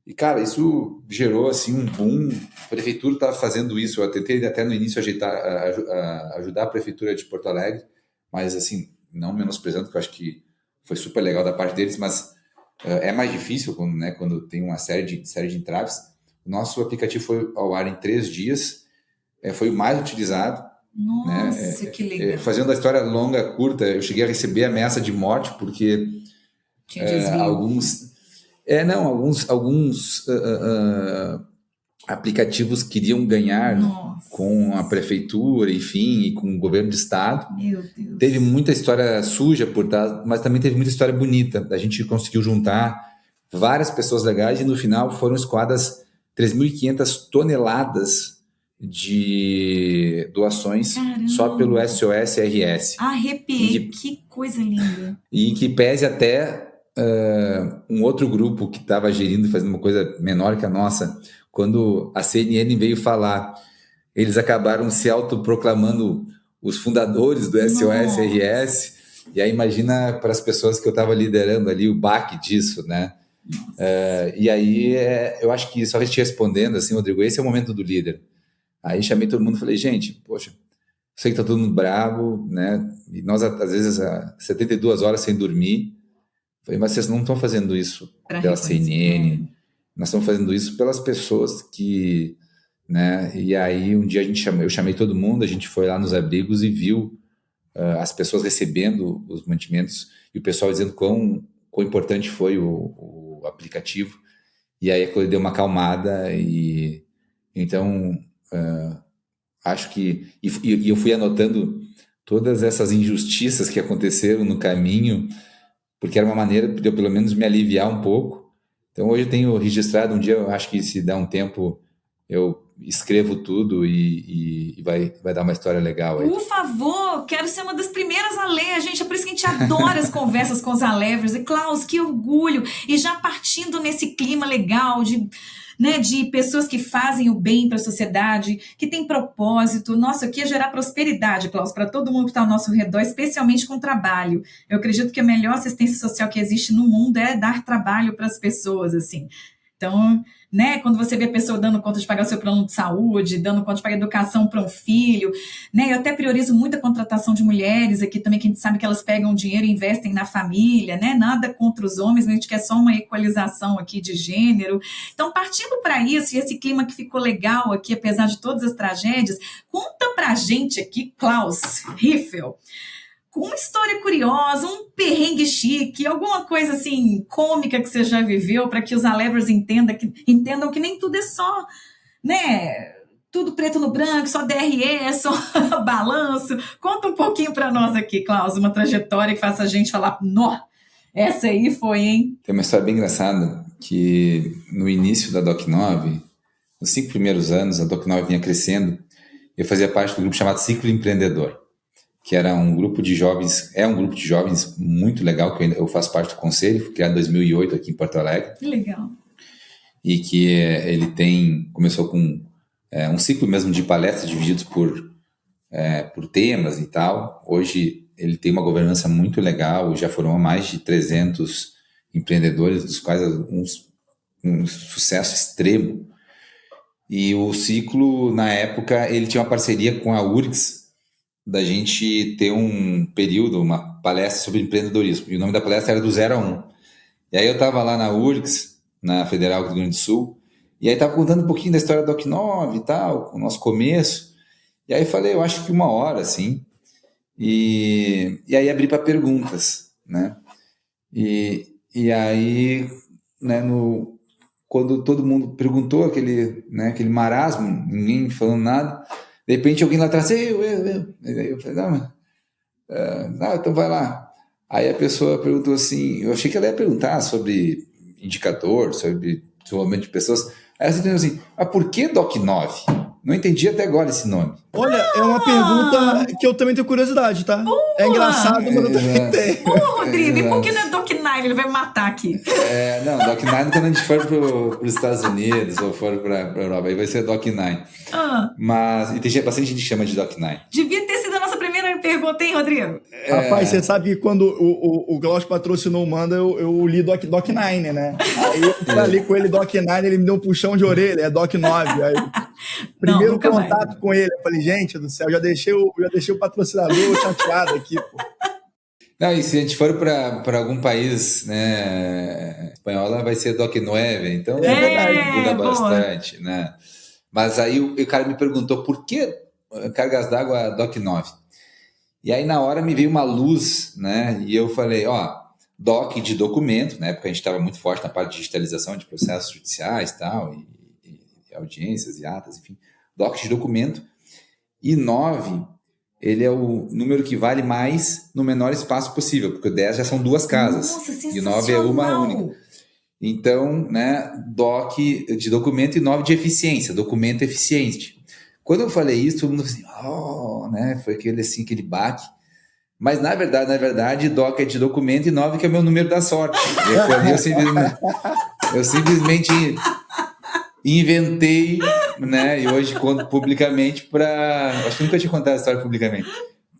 E, cara, isso gerou assim, um boom. A prefeitura estava fazendo isso. Eu tentei até no início ajudar a prefeitura de Porto Alegre, mas assim, não menosprezando, porque eu acho que foi super legal da parte deles, mas é mais difícil quando tem uma série de entraves. Nosso aplicativo foi ao ar em 3 dias, foi o mais utilizado. Nossa, que legal. Fazendo a história longa, curta, eu cheguei a receber ameaça de morte, porque alguns aplicativos queriam ganhar com a prefeitura, enfim, e com o governo do estado. Meu Deus. Teve muita história suja por trás, mas também teve muita história bonita. A gente conseguiu juntar várias pessoas legais e no final foram escoadas 3.500 toneladas de doações. Caramba. Só pelo SOS-RS. Arrepiei, que coisa linda. E em que pese até um outro grupo que estava gerindo e fazendo uma coisa menor que a nossa, quando a CNN veio falar, eles acabaram se autoproclamando os fundadores do SOS-RS, e aí imagina para as pessoas que eu estava liderando ali o baque disso, né? E aí eu acho que só te respondendo assim, Rodrigo, esse é o momento do líder. Aí chamei todo mundo e falei, gente, poxa, sei que tá todo mundo bravo, né? E nós, às vezes, 72 horas sem dormir. Falei, mas vocês não estão fazendo isso pela CNN, nós estamos fazendo isso pelas pessoas que, né? E aí um dia eu chamei todo mundo, a gente foi lá nos abrigos e viu as pessoas recebendo os mantimentos e o pessoal dizendo quão importante foi o aplicativo. E aí a coisa deu uma acalmada e então acho que e eu fui anotando todas essas injustiças que aconteceram no caminho, porque era uma maneira de eu pelo menos me aliviar um pouco. Então hoje eu tenho registrado, um dia eu acho que se der um tempo eu escrevo tudo e vai dar uma história legal aí. Por favor, quero ser uma das primeiras a ler, gente, é por isso que a gente adora as conversas com os Alevers. E Klaus, que orgulho! E já partindo nesse clima legal de pessoas que fazem o bem para a sociedade, que tem propósito. Nossa, eu queria gerar prosperidade, Klaus, para todo mundo que está ao nosso redor, especialmente com trabalho. Eu acredito que a melhor assistência social que existe no mundo é dar trabalho para as pessoas, assim. Então, quando você vê a pessoa dando conta de pagar o seu plano de saúde, dando conta de pagar educação para um filho, eu até priorizo muito a contratação de mulheres aqui também, que a gente sabe que elas pegam dinheiro e investem na família, nada contra os homens, mas a gente quer só uma equalização aqui de gênero. Então, partindo para isso, e esse clima que ficou legal aqui, apesar de todas as tragédias, conta pra gente aqui, Klaus Riffel, uma história curiosa, um perrengue chique, alguma coisa assim cômica que você já viveu, para que os Alevers entendam que nem tudo é só, tudo preto no branco, só DRE, só balanço. Conta um pouquinho para nós aqui, Klaus, uma trajetória que faça a gente falar, nó, essa aí foi, hein? Tem uma história bem engraçada, que no início da DOC9, nos 5 primeiros anos, a DOC9 vinha crescendo, eu fazia parte do grupo chamado Ciclo Empreendedor, que era um grupo de jovens, muito legal, que eu faço parte do conselho, foi criado em 2008 aqui em Porto Alegre. Que legal. E que ele começou com um ciclo mesmo de palestras divididos por temas e tal. Hoje ele tem uma governança muito legal, já foram mais de 300 empreendedores, dos quais um sucesso extremo. E o ciclo, na época, ele tinha uma parceria com a URGS, da gente ter um período, uma palestra sobre empreendedorismo. E o nome da palestra era do 0 a 1. E aí eu estava lá na URGS, na Federal do Rio Grande do Sul, e aí estava contando um pouquinho da história da DOC9 e tal, o nosso começo. E aí falei, eu acho que 1 hora, assim. E aí abri para perguntas, né? E aí, quando todo mundo perguntou, aquele marasmo, ninguém falando nada, de repente alguém lá atrás, eu falei, não, então vai lá. Aí a pessoa perguntou assim, eu achei que ela ia perguntar sobre indicador, sobre desenvolvimento de pessoas. Aí ela entendeu assim, mas por que DOC9? Não entendi até agora esse nome. Olha, é uma pergunta que eu também tenho curiosidade, tá? Boa! É engraçado, mas eu também tenho. Rodrigo, e por que não é DOC9? Ele vai me matar aqui. Não, DOC9 quando a gente for para os Estados Unidos ou for para a Europa, aí vai ser DOC9. Mas, e tem bastante gente que chama de DOC9. Devia ter sido a nossa primeira pergunta, hein, Rodrigo? Rapaz, você sabe que quando o Klaus patrocinou o Manda, eu li DOC9, né? Aí eu falei com ele DOC9, ele me deu um puxão de orelha, é DOC9. Aí, Primeiro contato com ele, eu falei, gente do céu, já deixei o patrocinador chateado aqui, pô. Não, e se a gente for para algum país, né, espanhola, vai ser Doc 9, então muda bastante, né? Mas aí o cara me perguntou por que cargas d'água Doc 9? E aí na hora me veio uma luz, né? E eu falei, Doc de documento, na época a gente estava muito forte na parte de digitalização de processos judiciais tal, e audiências e atas, enfim, Doc de documento. E 9... ele é o número que vale mais no menor espaço possível, porque o 10 já são duas casas. Nossa, e o 9 é uma única. Então, né, DOC de documento e 9 de eficiência, documento eficiente. Quando eu falei isso, todo mundo assim, né, foi aquele baque. Mas, na verdade, DOC é de documento e 9 que é o meu número da sorte. Eu simplesmente inventei, né? E hoje conto publicamente acho que nunca tinha contado a história publicamente.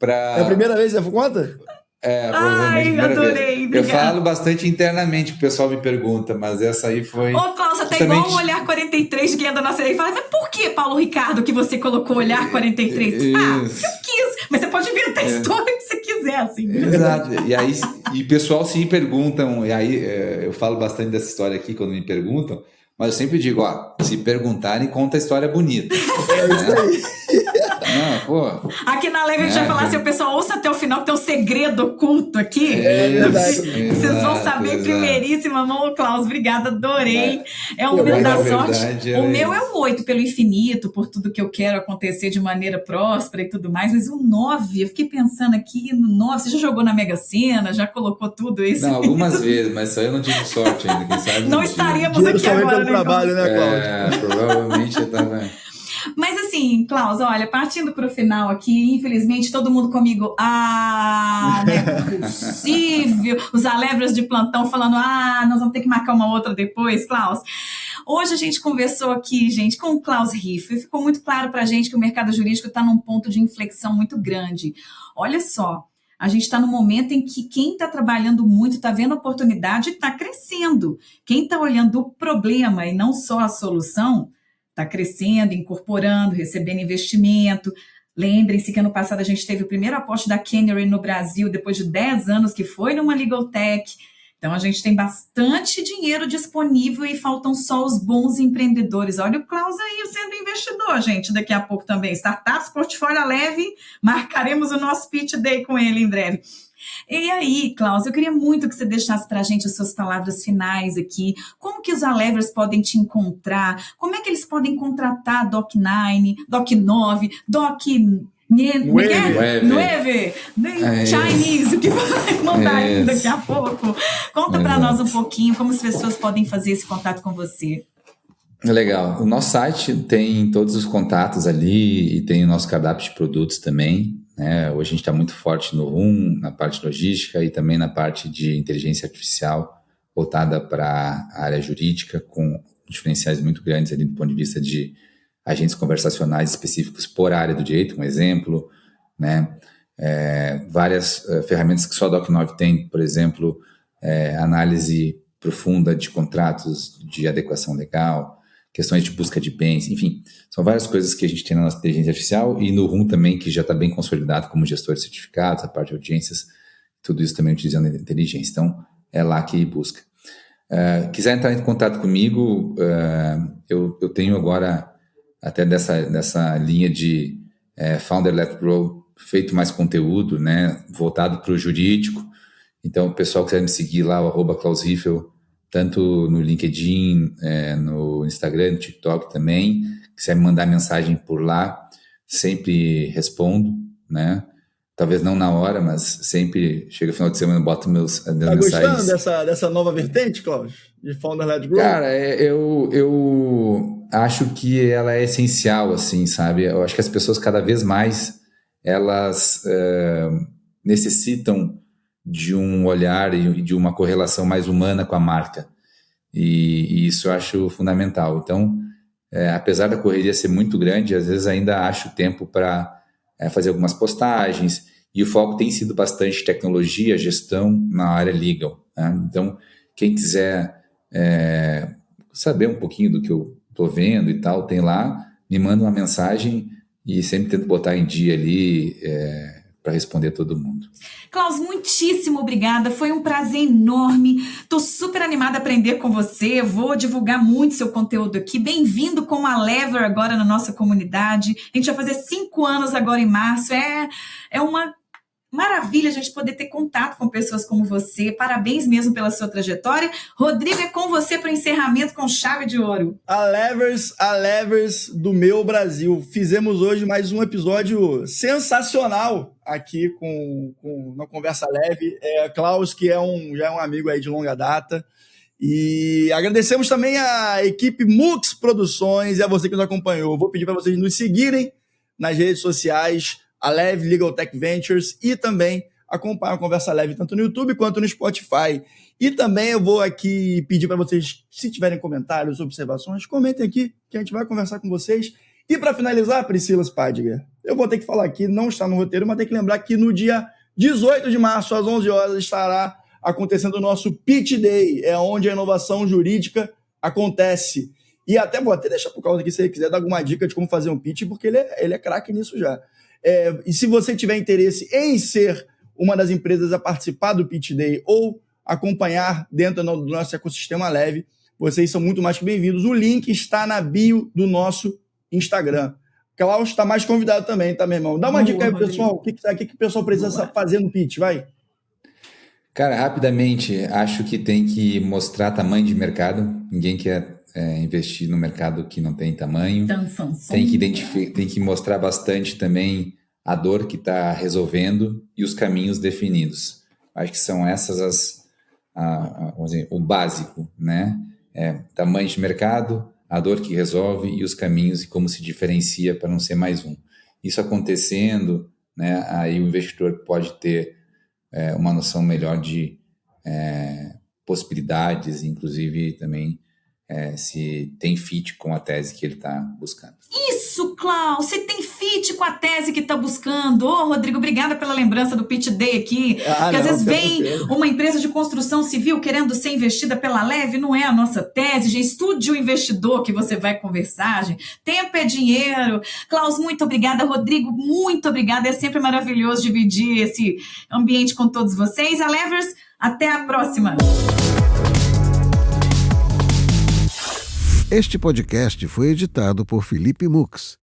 É a primeira vez que você conta? Provavelmente a primeira vez. Eu falo bastante internamente, o pessoal me pergunta, mas essa aí foi... Klaus, até igual o Olhar 43 que anda na série e fala, mas por que, Paulo Ricardo, que você colocou Olhar 43? Eu quis, mas você pode inventar a história que você quiser, assim. Exato, e o pessoal se perguntam, e aí eu falo bastante dessa história aqui quando me perguntam, mas eu sempre digo, se perguntarem, conta a história bonita. Aqui na Leve a gente vai falar assim, o pessoal ouça até o final que tem um segredo oculto aqui. Vocês vão saber em primeiríssima mão. Klaus, obrigada, adorei. É o número da sorte. O meu é o 8 pelo infinito, por tudo que eu quero acontecer de maneira próspera e tudo mais, mas o 9, eu fiquei pensando aqui no 9, você já jogou na Mega Sena, já colocou tudo isso? Não, algumas vezes, mas só eu não tive sorte ainda, quem sabe não estaríamos aqui agora, trabalho, né, Klaus? Provavelmente eu tava... Mas assim, Klaus, olha, partindo para o final aqui, infelizmente todo mundo comigo, não é possível, os alebras de plantão falando, nós vamos ter que marcar uma outra depois, Klaus. Hoje a gente conversou aqui, gente, com o Klaus Riffer, ficou muito claro para a gente que o mercado jurídico está num ponto de inflexão muito grande. Olha só, a gente está num momento em que quem está trabalhando muito está vendo oportunidade e está crescendo. Quem está olhando o problema e não só a solução, está crescendo, incorporando, recebendo investimento. Lembrem-se que ano passado a gente teve o primeiro aporte da Canary no Brasil, depois de 10 anos, que foi numa Legal Tech. Então, a gente tem bastante dinheiro disponível e faltam só os bons empreendedores. Olha o Klaus aí sendo investidor, gente, daqui a pouco também. Startups, Portfólio Leve, marcaremos o nosso pitch day com ele em breve. E aí, Klaus, eu queria muito que você deixasse para a gente as suas palavras finais aqui. Como que os Alevers podem te encontrar? Como é que eles podem contratar Doc 9, Doc 9, Doc 9, Chinese, o que vai mandar daqui a pouco? Conta para nós um pouquinho como as pessoas podem fazer esse contato com você. Legal. O nosso site tem todos os contatos ali e tem o nosso cardápio de produtos também. Hoje a gente está muito forte no RUM, na parte logística e também na parte de inteligência artificial voltada para a área jurídica, com diferenciais muito grandes ali do ponto de vista de agentes conversacionais específicos por área do direito, um exemplo, várias ferramentas que só a Doc9 tem, por exemplo, análise profunda de contratos de adequação legal, questões de busca de bens, enfim, são várias coisas que a gente tem na nossa inteligência artificial e no RUM também, que já está bem consolidado como gestor de certificados, a parte de audiências, tudo isso também utilizando a inteligência. Então, é lá que busca. Quiser entrar em contato comigo, eu tenho agora, até dessa linha de Founder Let Grow, feito mais conteúdo, voltado para o jurídico. Então, o pessoal que quiser me seguir lá, o @Klaus Riffer, tanto no LinkedIn, no Instagram, no TikTok também. Quiser me mandar mensagem por lá, sempre respondo, Talvez não na hora, mas sempre chega no final de semana, boto minhas mensagens. Tá gostando dessa nova vertente, Klaus? De Founder Led Grow? Cara, eu acho que ela é essencial, assim, sabe? Eu acho que as pessoas cada vez mais, elas necessitam de um olhar e de uma correlação mais humana com a marca. E isso eu acho fundamental. Então, apesar da correria ser muito grande, às vezes ainda acho tempo para fazer algumas postagens, e o foco tem sido bastante tecnologia, gestão na área legal. Então, quem quiser saber um pouquinho do que eu estou vendo e tal, tem lá, me manda uma mensagem e sempre tento botar em dia ali para responder todo mundo. Klaus, muitíssimo obrigada, foi um prazer enorme, estou super animada a aprender com você, vou divulgar muito seu conteúdo aqui, bem-vindo como a Lever agora na nossa comunidade, a gente vai fazer 5 anos agora em março, é uma maravilha a gente poder ter contato com pessoas como você, parabéns mesmo pela sua trajetória. Rodrigo, é com você para o encerramento com chave de ouro. A Levers do meu Brasil. Fizemos hoje mais um episódio sensacional aqui na Conversa Leve. Klaus, que já é um amigo aí de longa data. E agradecemos também a equipe Mux Produções e a você que nos acompanhou. Vou pedir para vocês nos seguirem nas redes sociais, a Leve Legal Tech Ventures, e também acompanhar a Conversa Leve tanto no YouTube quanto no Spotify. E também eu vou aqui pedir para vocês, se tiverem comentários, observações, comentem aqui, que a gente vai conversar com vocês. E para finalizar, Priscila Spadiger, eu vou ter que falar aqui, não está no roteiro, mas tem que lembrar que no dia 18 de março, às 11 horas, estará acontecendo o nosso Pitch Day, onde a inovação jurídica acontece. E vou deixar por causa aqui, se ele quiser dar alguma dica de como fazer um pitch, porque ele é craque nisso já. E se você tiver interesse em ser uma das empresas a participar do Pitch Day ou acompanhar dentro do nosso ecossistema Leve, vocês são muito mais que bem-vindos. O link está na bio do nosso Instagram. Klaus está mais convidado também, tá, meu irmão? Dá uma dica aí, pessoal. O que o pessoal precisa fazer no pitch? Vai. Cara, rapidamente, acho que tem que mostrar tamanho de mercado. Ninguém quer investir no mercado que não tem tamanho. Tem que mostrar bastante também a dor que está resolvendo e os caminhos definidos. Acho que são essas vamos dizer, o básico, né? Tamanho de mercado, a dor que resolve e os caminhos e como se diferencia para não ser mais um. Isso acontecendo, né? Aí o investidor pode ter uma noção melhor de possibilidades, inclusive também se tem fit com a tese que ele está buscando. Isso, Klaus, se tem fit com a tese que está buscando. Rodrigo, obrigada pela lembrança do Pitch Day aqui, porque às vezes vem uma empresa de construção civil querendo ser investida pela Leve, não é a nossa tese, gente. Estude o investidor que você vai conversar, gente. Tempo é dinheiro. Klaus, muito obrigada. Rodrigo, muito obrigada. É sempre maravilhoso dividir esse ambiente com todos vocês. A Levers, até a próxima. Este podcast foi editado por Felipe Mux.